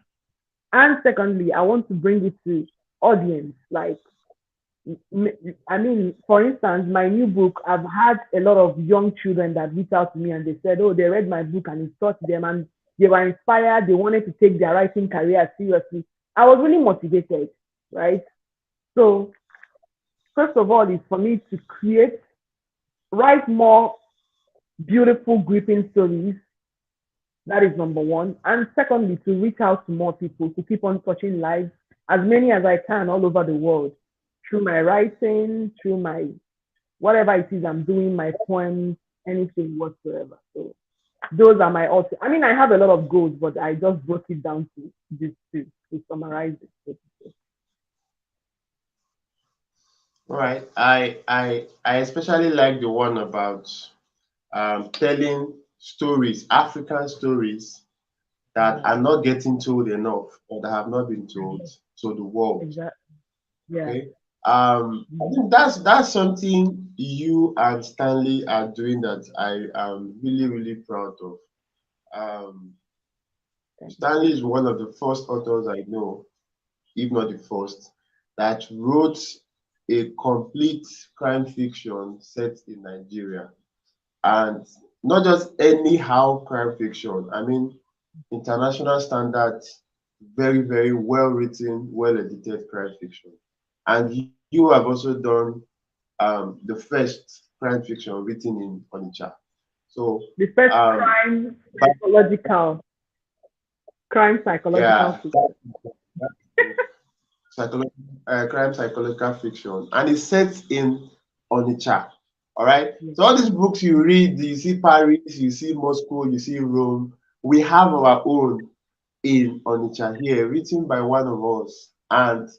And secondly, I want to bring it to audience. Like, I mean, for instance, my new book, I've had a lot of young children that reach out to me and they said, oh, they read my book and it taught them and they were inspired. They wanted to take their writing career seriously. I was really motivated, right? So, first of all, is for me to write more beautiful, gripping stories. That is number one. And secondly, to reach out to more people, to keep on touching lives, as many as I can all over the world, through my writing, through my whatever it is I'm doing, my poems, anything whatsoever. So those are my ultimate. I mean, I have a lot of goals, but I just broke it down to these two to summarize it. All right. I especially like the one about telling stories, African stories that Yeah, are not getting told enough or that have not been told to the world. exactly. Yeah. Okay. I Mhm. think that's something you and Stanley are doing that I am really, really proud of. Um, Thank Stanley is one of the first authors I know, if not the first, that wrote a complete crime fiction set in Nigeria. And not just anyhow crime fiction. I mean, international standards, very, very well written, well edited crime fiction. And you have also done the first crime fiction written in Onitsha. So, The first um, but crime psychological yeah, fiction. psycholo- crime psychological fiction, and it's set in Onitsha. All right. Yeah. So all these books you read, you see Paris, you see Moscow, you see Rome. We have our own in Onitsha here, written by one of us, and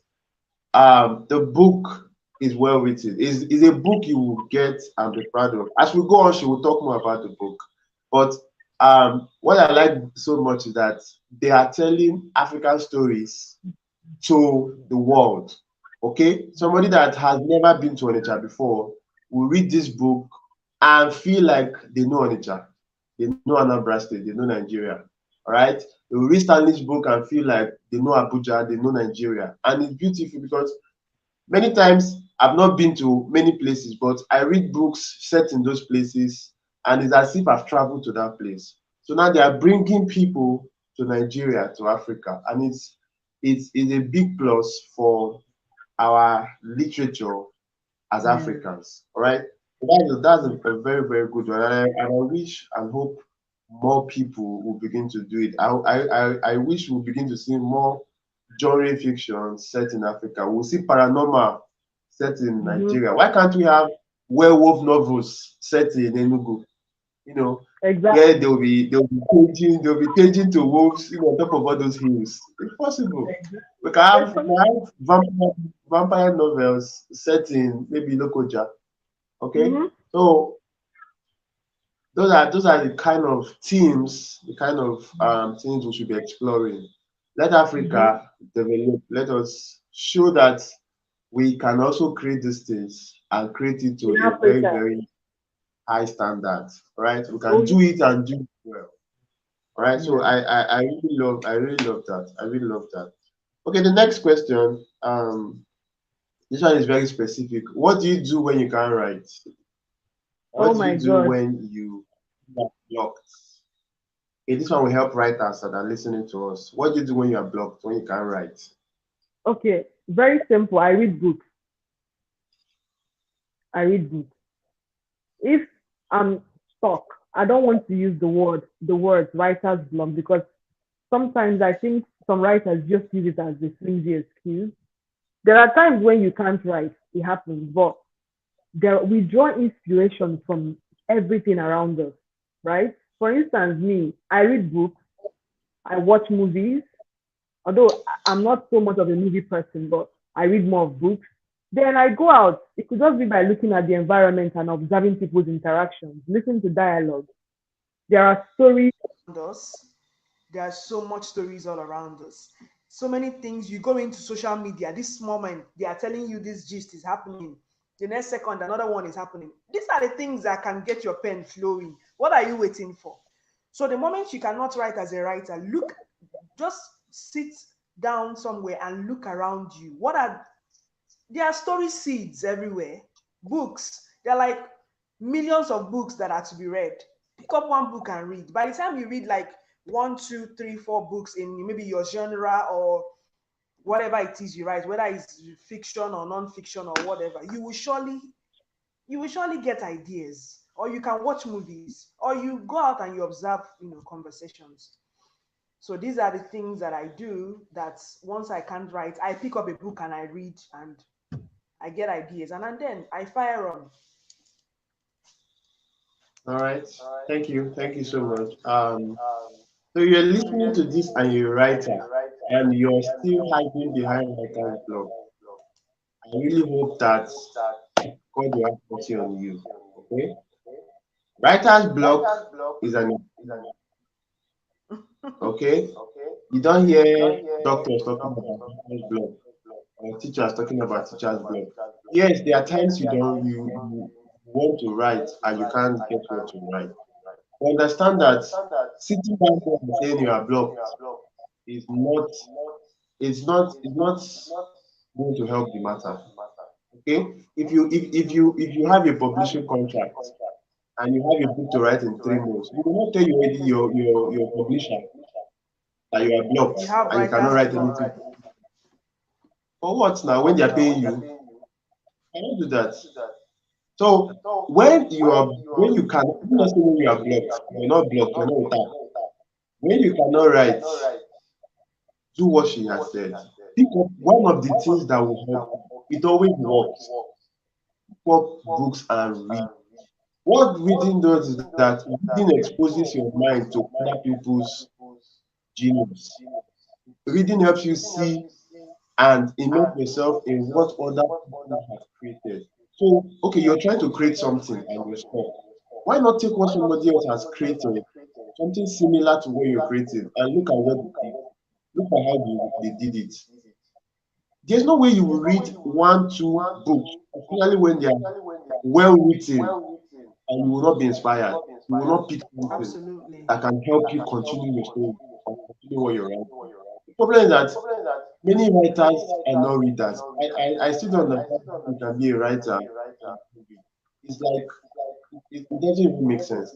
the book is well written. Is a book you will get and be proud of. As we go on, she will talk more about the book. But what I like so much is that they are telling African stories to the world. Okay, somebody that has never been to Onitsha before will read this book and feel like they know Onitsha, they know Anambra State, they know Nigeria. All right, they will read Stanley's book and feel like they know Abuja, they know Nigeria, and it's beautiful because many times I've not been to many places, but I read books set in those places, and it's as if I've traveled to that place. So now they are bringing people to Nigeria, to Africa, and it's a big plus for our literature as Mm. Africans. All right. So that's a very, very good one. And I wish and hope more people will begin to do it. I wish we'll begin to see more genre fiction set in Africa. We'll see paranormal set in Mm-hmm. Nigeria. Why can't we have werewolf novels set in Enugu? You know, where Exactly. they'll be changing to wolves, on top of all those hills. It's possible. There's We can something. have vampire novels set in maybe Lokoja. Okay, Mm-hmm. so those are the kind of themes, the kind of things we should be exploring. Let Mm-hmm. Africa develop. Let us show that we can also create these things and create it to In a very, Africa. very high standard. Right? We can Oh, do it and do it well. All right. So Yeah. I really love that. I really love that. Okay, the next question. This one is very specific. What do you do when you can't write? oh What do my you do God. when you are blocked? Okay, this one will help writers that are listening to us. What do you do when you are blocked, when you can't write? Okay. Very simple. I read books. I read books. If I'm stuck, I don't want to use the word writer's block because sometimes I think some writers just use it as a flimsy excuse. There are times when you can't write, it happens, but we draw inspiration from everything around us, right? For instance, me, I read books, I watch movies, although I'm not so much of a movie person, but I read more of books. Then I go out. It could just be by looking at the environment and observing people's interactions, listening to dialogue. There are stories. Around us, there are so much stories all around us. So many things. You go into social media, this moment, they are telling you this gist is happening. The next second, another one is happening. These are the things that can get your pen flowing. What are you waiting for? So the moment you cannot write as a writer, look, just sit down somewhere and look around you. There are story seeds everywhere. Books. There are like millions of books that are to be read. Pick up one book and read. By the time you read like one, two, three, four books in maybe your genre or whatever it is you write, whether it's fiction or non-fiction or whatever, you will surely get ideas. Or you can watch movies, or you go out and you observe, conversations. So these are the things that I do. That once I can't write, I pick up a book and I read, and I get ideas, and then I fire on. All right. Thank you. Thank you so much. So you're listening to this and you're a writer and you're still hiding behind writer's block. I really hope that God will have mercy on you. Okay? Writer's block is an okay. You don't hear doctors talking about writer's block or teachers talking about teacher's block. Yes, there are times you want to write and you can't get what to write. But understand that sitting down there and saying you are blocked is not it's not going to help the matter. Okay? If you have a publishing contract and you have a book to write in 3 months, you will not tell your publisher that you are blocked You have and you cannot writer's write block. anything. For what now when they are paying you? You cannot do that. So when you can not say when you are blocked, you're not blocked, you're not without. When you cannot write, do what she has said. Pick up one of the things that will help you. It always works. Pick up books and read. What reading does is that reading exposes your mind to other people's genius. Reading helps you see and immerse yourself in what other people have created. So, okay, you're trying to create something and you're stuck. Why not take what somebody else has created, something similar to what you're creating, and look at what they did? Look at how they did it. There's no way you will read one, two books, especially when they are well written, and you will not be inspired. You will not pick something Absolutely. that can help you continue your story and continue what you're writing. The problem is that many writers are not readers. I still don't understand how you can be a writer and read. It's like it doesn't even make sense.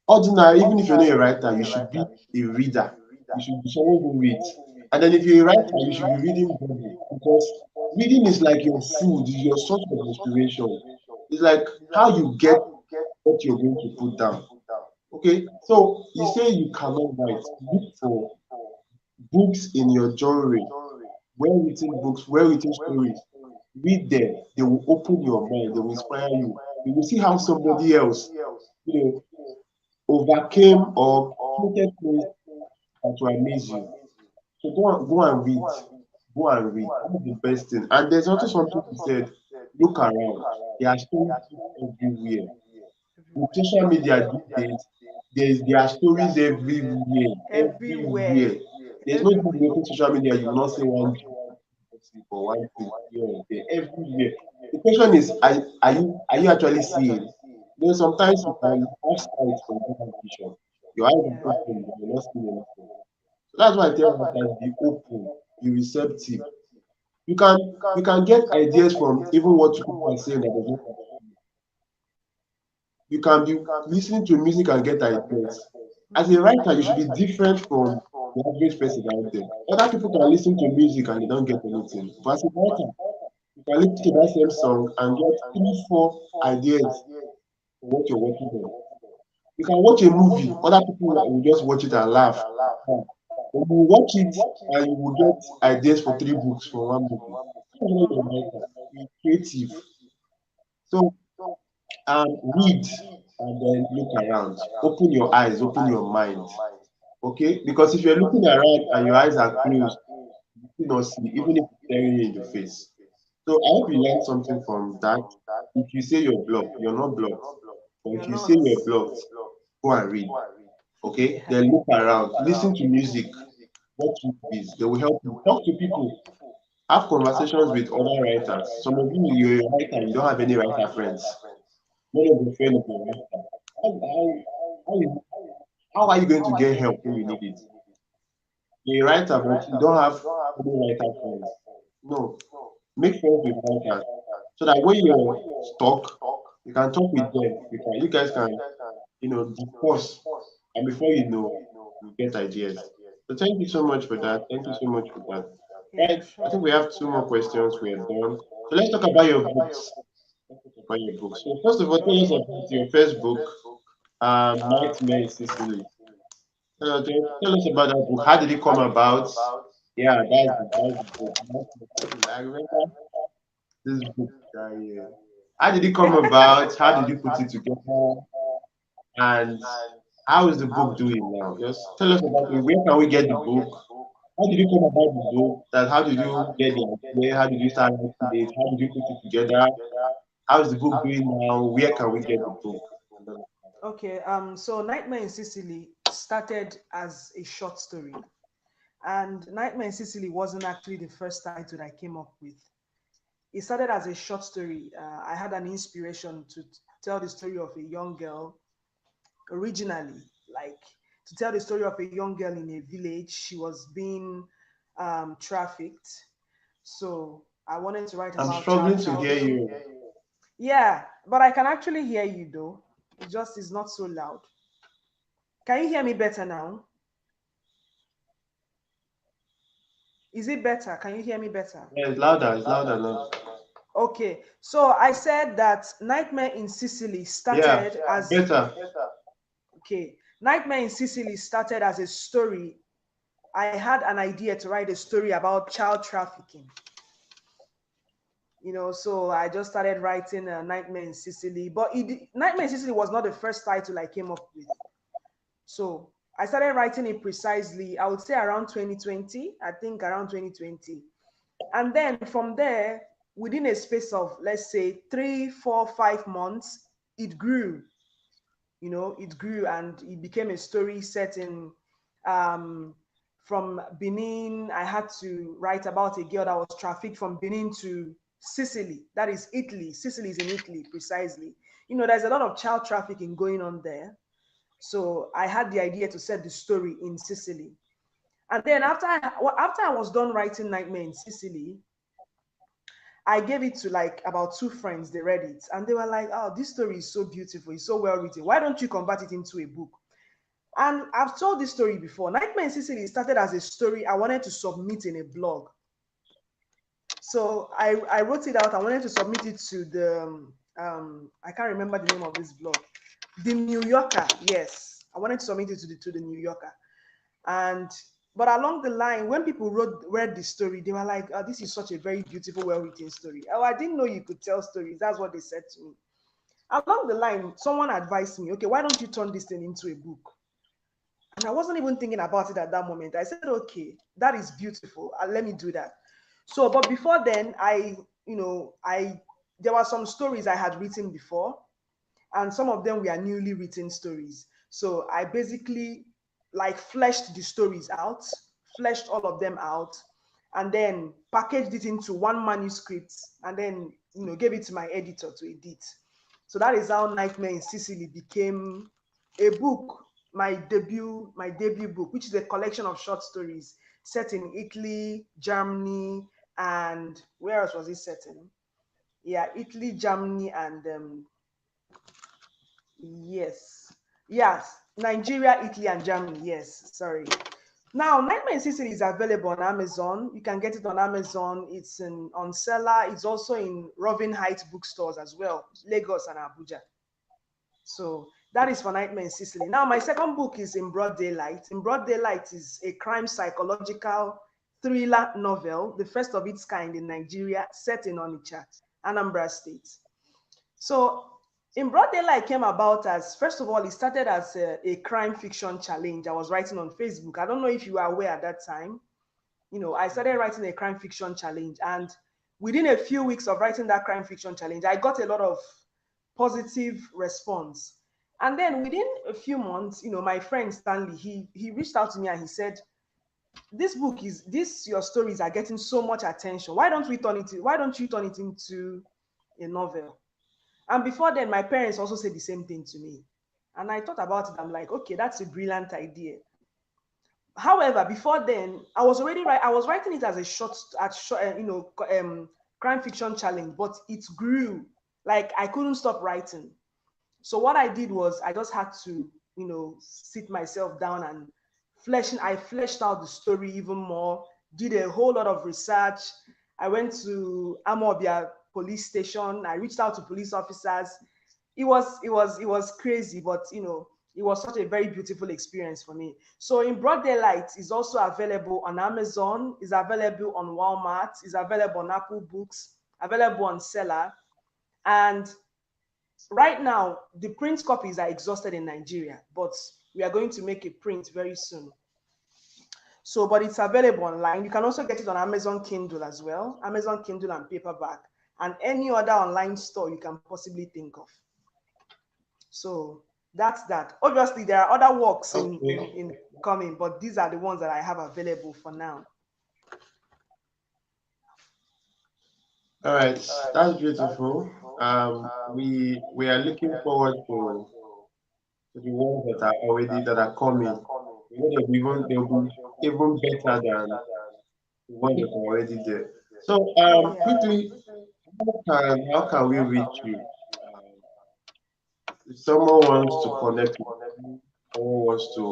Ordinary, even if you're not a writer, you should be a reader. You should be someone who reads. And then if you're a writer, you should be reading Bible because Reading is like your food, is your source of inspiration. It's like how you get what you're going to put down. Okay, so you say you cannot write. Look for books in your genre, well written books, well written stories. Read them. They will open your mind. They will inspire you. You will see how somebody else, you know, overcame or created things that will amaze you. So go and read. Go and read. That's the best thing. And there's also something you said. Look around. There are stories everywhere. With Everywhere. social media these days, there are stories everywhere. Everywhere. Everywhere. There's no time Everywhere. you open social media, you will not see one gossip or one thing here or there. Everywhere. The question is, are you actually seeing? Sometimes you can have sight but you don't have vision. Your eyes are Yeah. open, but you're not seeing anything. So that's why I tell writers be open, be receptive. You can get ideas from even what people are saying that does not. You can be listening to music and get ideas. As a Mhm. writer, you should be different from the average person out there. Other people can listen to music and they don't get anything. But as a writer, you can listen to that same song and get three, four ideas for what you're working on. You can watch a movie, other people will just watch it and laugh. But you watch it and you will get ideas for three books from one movie. That's not a writer. Be creative. So read and then look around. Open your eyes, open your mind. Okay? Because if you're looking around and your eyes are closed, you will not see, even if it's staring you in the face. So I hope you learned something from that. If you say you're blocked, you're not blocked. But You're if you say not. you're blocked, go and read. Okay? Yeah. Then look around, listen to music, watch movies. They will help you. Talk to people. Have conversations with other writers. Some of you, you're a writer, you don't have any writer friends. None of your friends are a writer. How, how, how, is, how are you going to get help when you need it? You're a writer, but you don't have any writer friends. No. Make friends with writers so that when you're stuck, you can talk with them. You guys can, discuss. And before you know, you get ideas. So thank you so much for that. Thank you so much for that. Yeah, Right. I sure. think we have two more questions. We are done. So let's talk about your books. Let's talk about your books. So first of all, tell us Okay. about your first book, Nightmare in Sicily. Tell us about that book. How did it come about? Yeah, that's the book. I remember this book. Yeah. How did it come about? How did you put it together? And how is the book doing now? Just tell us about it. Where can we get the book? How did you come about the book? How did you get the idea? How did you start writing it? How did you put it together? How is the book doing now? Where can we get the book? Okay. So Nightmare in Sicily started as a short story. And Nightmare in Sicily wasn't actually the first title I came up with. It started as a short story. I had an inspiration to tell the story of a young girl originally, like to tell the story of a young girl in a village. She was being trafficked. So I wanted to write I'm about struggling child to hear trafficking. you. Yeah, but I can actually hear you though. It just is not so loud. Can you hear me better now? Is it better? Can you hear me better? Yeah, it's louder. It's louder now. Okay, so I said that Nightmare in Sicily Yeah, started as better. okay. Nightmare in Sicily started as a story. I had an idea to write a story about child trafficking. So I just started writing Nightmare in Sicily. But Nightmare in Sicily was not the first title I came up with. So I started writing it precisely, I would say around 2020, I think around 2020. And then from there, within a space of, let's say, 3, 4, 5 months, it grew. It grew and it became a story set in um, from Benin. I had to write about a girl that was trafficked from Benin to Sicily. That is Italy. Sicily is in Italy, precisely. There's a lot of child trafficking going on there. So I had the idea to set the story in Sicily. And then after I was done writing Nightmare in Sicily, I gave it to like about two friends. They read it and they were like, "Oh, this story is so beautiful. It's so well written. Why don't you convert it into a book?" And I've told this story before. Nightmare in Sicily started as a story I wanted to submit in a blog. So I wrote it out. I wanted to submit it to the I can't remember the name of this blog, the New Yorker. Yes, I wanted to submit it to the New Yorker. And but along the line, when people read the story, they were like, oh, "This is such a very beautiful, well-written story." Oh, I didn't know you could tell stories. That's what they said to me. Along the line, someone advised me, "Okay, why don't you turn this thing into a book?" And I wasn't even thinking about it at that moment. I said, "Okay, that is beautiful. Let me do that." So, but before then, there were some stories I had written before, and some of them were newly written stories. So I basically like fleshed the stories out, fleshed all of them out, and then packaged it into one manuscript, and then gave it to my editor to edit. So that is how Nightmare in Sicily became a book, my debut book, which is a collection of short stories set in Italy, Germany, and where else was it set in? Yeah, Italy, Germany, and yes, Nigeria, Italy, and Germany. Yes, sorry. Now, Nightmare in Sicily is available on Amazon. You can get it on Amazon. It's on Seller. It's also in Robin Heights bookstores as well, Lagos and Abuja. So that is for Nightmare in Sicily. Now, my second book is In Broad Daylight. In Broad Daylight is a crime psychological thriller novel, the first of its kind in Nigeria, set in Onitsha, Anambra State. So In Broad Daylight came about as, first of all, it started as a crime fiction challenge I was writing on Facebook. I don't know if you were aware at that time. I started writing a crime fiction challenge, and within a few weeks of writing that crime fiction challenge, I got a lot of positive response. And then within a few months, my friend Stanley, he reached out to me and he said, your stories are getting so much attention. Why don't you turn it into a novel? And before then, my parents also said the same thing to me. And I thought about it. I'm like, okay, that's a brilliant idea. However, before then, I was writing it as a crime fiction challenge, but it grew. Like I couldn't stop writing. So what I did was I just had to, sit myself down and I fleshed out the story even more, did a whole lot of research. I went to Amobia police station. I reached out to police officers. It was crazy, but it was such a very beautiful experience for me. So In Broad Daylight is also available on Amazon, is available on Walmart, is available on Apple Books, available on Seller. And right now, the print copies are exhausted in Nigeria, but we are going to make a print very soon. So, but it's available online. You can also get it on Amazon Kindle as well, Amazon Kindle and paperback, and any other online store you can possibly think of. So that's that. Obviously, there are other works in coming, but these are the ones that I have available for now. All right, that's beautiful. We are looking forward to the ones that are coming. They'll be even better than the ones that are already there. So Yeah. quickly, how can we reach you? Um, if someone wants to connect with you, someone wants to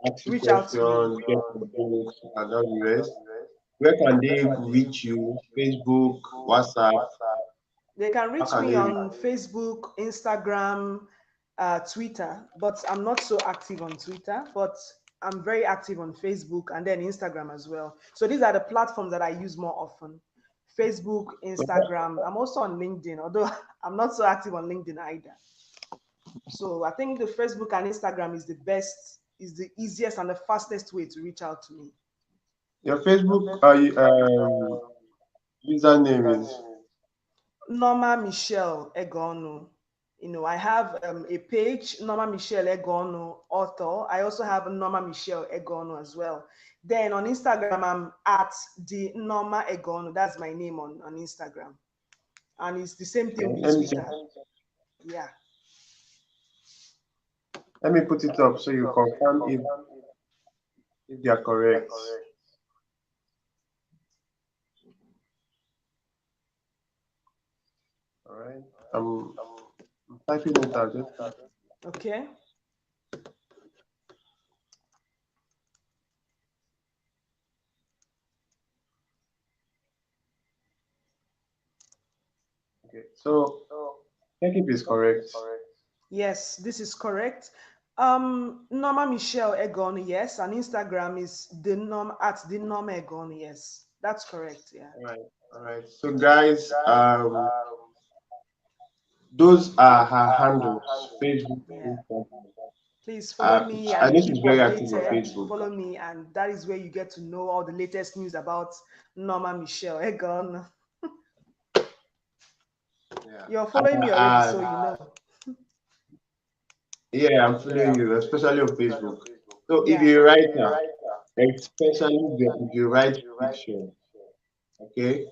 ask you Reach out to me. questions, get some books, and all the rest, where can they reach you? Facebook, WhatsApp? They can How reach can me they reach? on Facebook, Instagram, Twitter, but I'm not so active on Twitter, but I'm very active on Facebook and then Instagram as well. So these are the platforms that I use more often. Facebook, Instagram. I'm also on LinkedIn, although I'm not so active on LinkedIn either. So I think the Facebook and Instagram is the best, is the easiest and the fastest way to reach out to me. Your Facebook username is Nneoma Michelle Egonu. I have a page, Nneoma Michelle Egonu, author. I also have Nneoma Michelle Egonu as well. Then on Instagram, I'm at the Nneoma Egonu. That's my name on Instagram. And it's the same thing with let me Twitter. Yeah. let me put it up so you confirm if they are correct. All right. I'm typing it out. Okay. Okay. So check if it's correct. Yes, this is correct. Nneoma Michelle Egon, yes, and Instagram is the norm at the norm Egon, yes. That's correct, yeah. All right. All right. So guys, those are her handles, Facebook, Yeah. Instagram. Please follow me I and know she's keep very active on updated. Facebook. Follow me, and that is where you get to know all the latest news about Nneoma Michelle Egon. Yeah. You're following me already, so you And know. yeah, I'm following you, especially on Facebook. So if Yeah. you're a writer, especially if you write fiction, okay,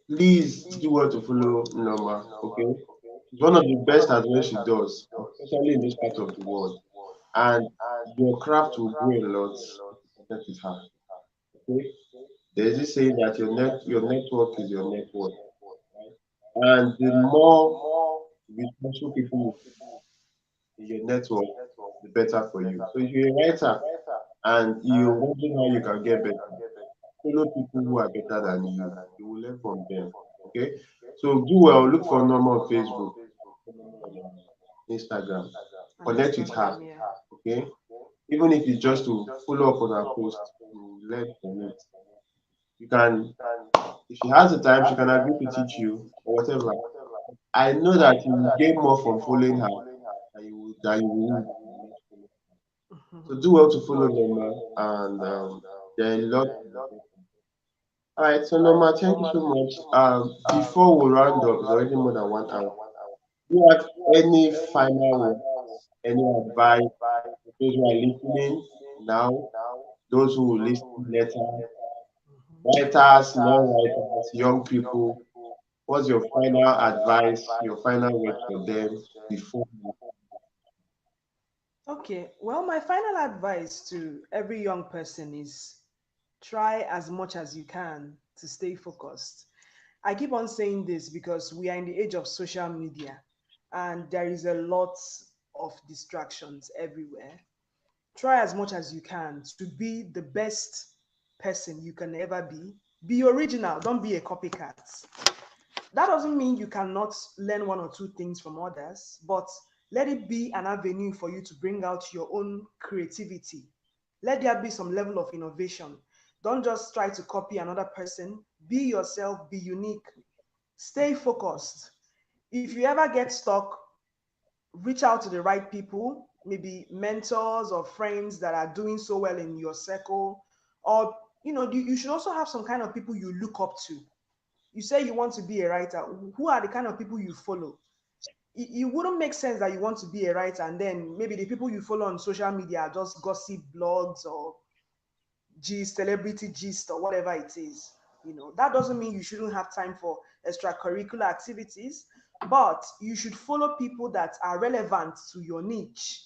please do want to follow Norma, okay? She's one of the best at what she does, especially in this part of the world. And your craft will grow a lot if you connect with her. Okay? There's this saying that your network is your net worth, right? And the more responsible people you in your network, the better for you. So if you're a writer and you're wondering how you can get better, follow people who are better than you. You will learn from them. Okay? So do well, look for Norma on Facebook, Instagram. On Connect with her. Instagram, yeah. Okay? Even if it's just to follow up on her post, you learn from it. You can, if she has the time, she can agree to teach you or whatever. I know that you will gain more from following her than you will. So do well to follow Norma, and there are a lot. All right, so Norma, thank you so much. Before we round up, it's already more than 1 hour. Do you have any final words, any advice for those who are listening now, those who will listen later, writers, non-writers, young people? What's your final advice, your final word for them before? Okay, well, my final advice to every young person is try as much as you can to stay focused. I keep on saying this because we are in the age of social media and there is a lot of distractions everywhere. Try as much as you can to be the best person you can ever be. Be original, don't be a copycat. That doesn't mean you cannot learn one or two things from others, but let it be an avenue for you to bring out your own creativity. Let there be some level of innovation. Don't just try to copy another person. Be yourself, be unique, stay focused. If you ever get stuck, reach out to the right people, maybe mentors or friends that are doing so well in your circle. Or, you should also have some kind of people you look up to. You say you want to be a writer. Who are the kind of people you follow? It wouldn't make sense that you want to be a writer and then maybe the people you follow on social media are just gossip blogs or gist, celebrity gist, or whatever it is. That doesn't mean you shouldn't have time for extracurricular activities, but you should follow people that are relevant to your niche.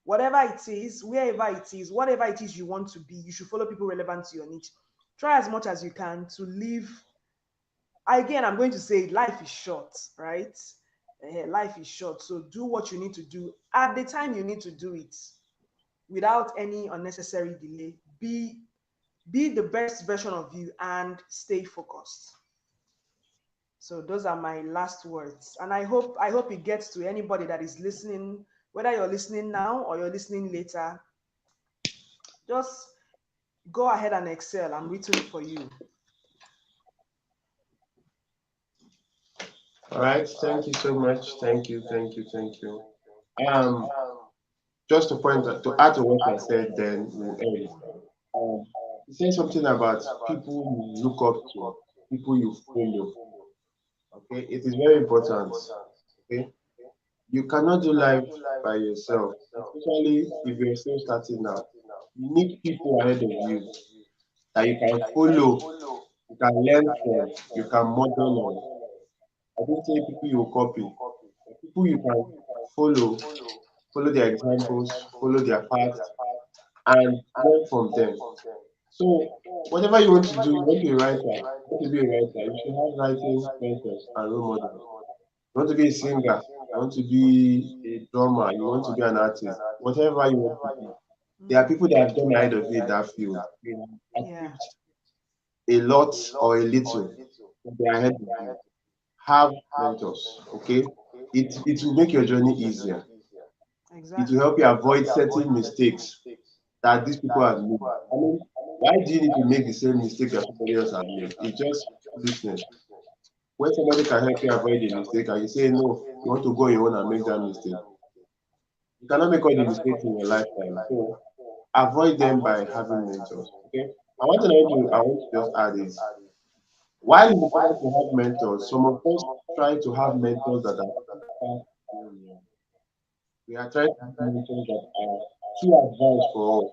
Whatever it is, wherever it is, whatever it is you want to be, you should follow people relevant to your niche. Try as much as you can to live. Again, I'm going to say life is short, right? Life is short. So do what you need to do at the time you need to do it without any unnecessary delay. Be the best version of you and stay focused. So those are my last words. And I hope it gets to anybody that is listening, whether you're listening now or you're listening later. Just go ahead and excel. I'm rooting for you. All right, thank you so much. Thank you, thank you, thank you. Um, just to point out, to add to what I said, then we'll end. Um, you said something about people you look up to, people you follow. Okay, it is very important. Okay, you cannot do life by yourself, especially if you're still starting out. You need people ahead of you that you can follow, you can learn from, you can model on. I don't say people you copy, but people you can follow, follow their examples, follow their paths, and learn from them. So, whatever you want to do, you want to be a writer, you want to be a writer, you should have writing mentors and role models. You want to be a singer, you want to be a drummer, you want to be an artist, whatever you want to be. There are people that have gone ahead of you in that field. They have Yeah. achieved a lot or a little, but they are ahead of you. have mentors. Okay, it will make your journey easier. It will Exactly. help you avoid certain mistakes that these people have made. I mean, why do you need to make the same mistake that somebody else has made? It's just business. When somebody can help you avoid a mistake and you say no, you want to go on your own and make that mistake, you cannot make all the mistakes in your lifetime. So avoid them by having mentors. Okay. And one thing I want to just add is while it's important to have mentors, some of us try to have mentors that are too far where we are. We are trying to have mentors that are too advanced for us.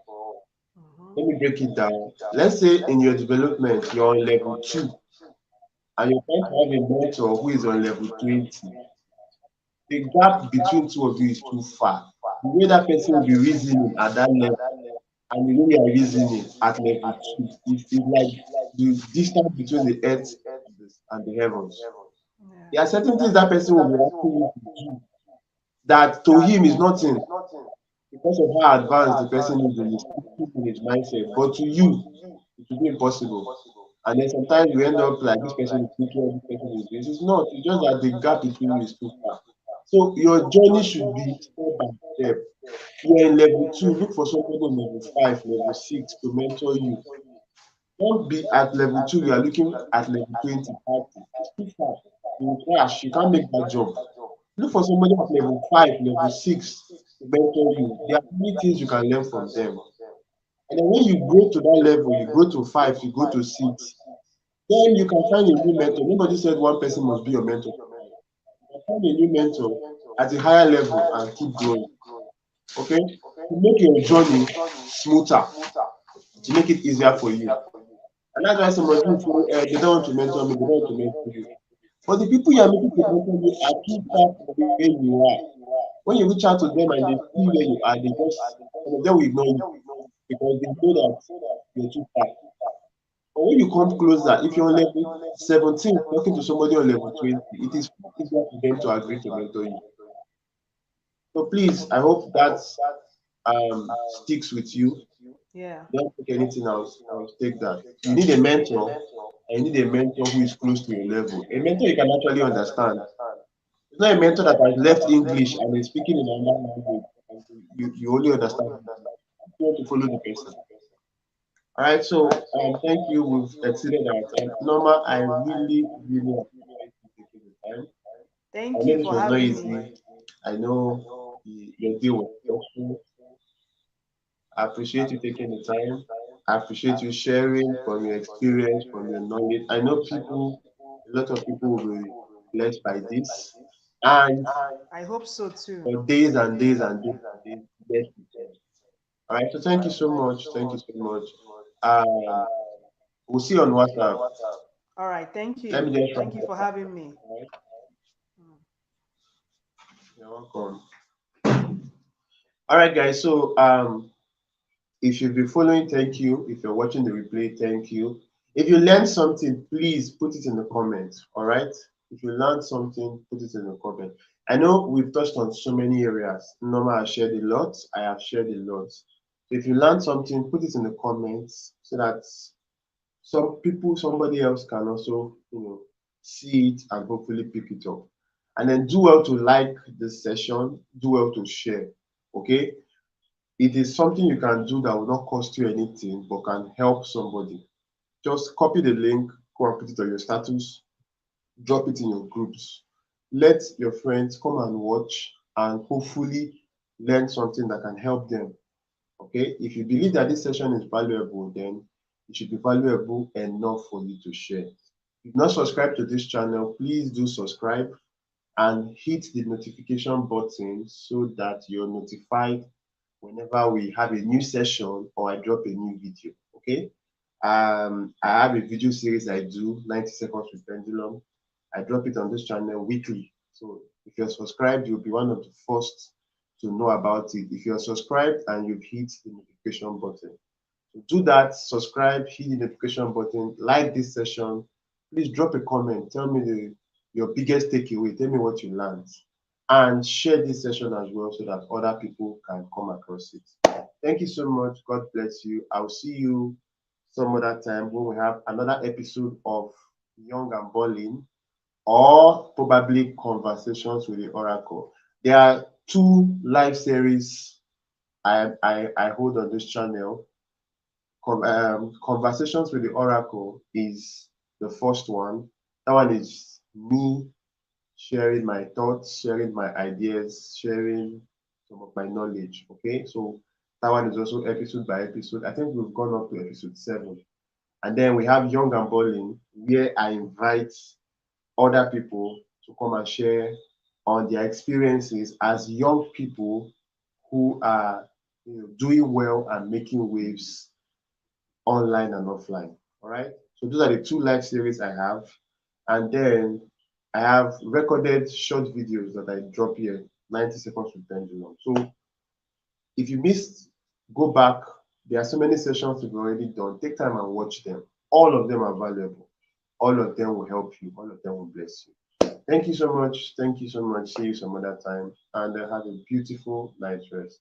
Hmm. Let me break it down. Let's say in your development, you're on level 2 and you're trying to have a mentor who is on level 20. The gap between two of you is too far. The way that person will be reasoning at that level and the way you are reasoning at level 2 is like the distance between the earth and the heavens. Yeah. There are certain things that person will be asking you to do that to him is nothing because of how advanced the person is in his thinking, in his mindset. But to you, it will be impossible. And then sometimes you end up like this person is thinking, this person is this. It's not. It's just that the gap between you is too far. So your journey should be step by step. You're in level 2, look for somebody in level 5, level 6 to mentor you. Don't be at level 2, you are looking at level 20, 30. It's too far. You will crash. You can't make that jump. Look for somebody at level 5, level 6 to mentor you. There are many things you can learn from them. And then when you go to that level, you go to 5, you go to 6, then you can find a new mentor. Nobody said one person must be your mentor. You can find a new mentor at a higher level and keep growing. Okay? To make your journey smoother, to make it easier for you. And that's why some of you say they don't want to mentor me, they don't want to mentor you. But the people you are making to mentor you are too far from where you are. When you reach out to them and they see where you are, they just some of them will ignore you because they know that you're too far. But when you come closer, if you're on level 17 talking to somebody on level 20, it is easier for them to agree to mentor you. So please, I hope that sticks with you. Yeah. Don't take anything else. Else take that. You need a mentor, and you need a mentor who is close to your level. A mentor you can actually understand. It's not a mentor that has left English and is speaking in another language. And you only understand English. You want to follow the person. All right, so thank you. We've exceeded our time. Norma, I really, really appreciate you taking the time. I Thank know you this for was not having me. easy. I know your day was stressful. I appreciate you taking the time. I appreciate you sharing from your experience, from your knowledge. I know people, a lot of people will be blessed by this. And I hope so too. for days and days and days and days, blessed with them. All right, so thank you so much. Thank you so much. Um, we'll see you on WhatsApp. All right. Thank Let you. me just wrap Thank you up. for having me. All right, Mm. you're welcome. All right, guys. So if you've been following, thank you. If you're watching the replay, thank you. If you learned something, please put it in the comments. All right. If you learned something, put it in the comment. I know we've touched on so many areas. Norma has shared a lot. I have shared a lot. So if you learned something, put it in the comments so that some people, somebody else can also, see it and hopefully pick it up. And then do well to like this session. Do well to share. Okay. It is something you can do that will not cost you anything but can help somebody. Just copy the link, go and put it on your status, drop it in your groups. Let your friends come and watch and hopefully learn something that can help them. Okay? If you believe that this session is valuable, then it should be valuable enough for you to share. If you've not subscribed to this channel, please do subscribe and hit the notification button so that you're notified whenever we have a new session or I drop a new video. Okay. I have a video series I do, 90 seconds with Pendulum. I drop it on this channel weekly. So if you're subscribed, you'll be one of the first to know about it. If you're subscribed and you've hit the notification button, so do that, subscribe, hit the notification button, like this session. Please drop a comment. Tell me your biggest takeaway. Tell me what you learned. And share this session as well so that other people can come across it. Thank you so much. God bless you. I'll see you some other time when we have another episode of Young and Balling. or probably conversations with the oracle. There are two live series I hold on this channel. Conversations with the oracle is the first one. That one is me sharing my thoughts, sharing my ideas, sharing some of my knowledge. Okay, so that one is also episode by episode. I think we've gone up to episode 7. And then we have Young and Bowling, where I invite other people to come and share on their experiences as young people who are doing well and making waves online and offline. All right. So those are the two live series I have. And then I have recorded short videos that I drop here, 90 seconds with Pendulum. So if you missed, go back. There are so many sessions we've already done. Take time and watch them. All of them are valuable. All of them will help you. All of them will bless you. Thank you so much. Thank you so much. See you some other time. And have a beautiful night rest.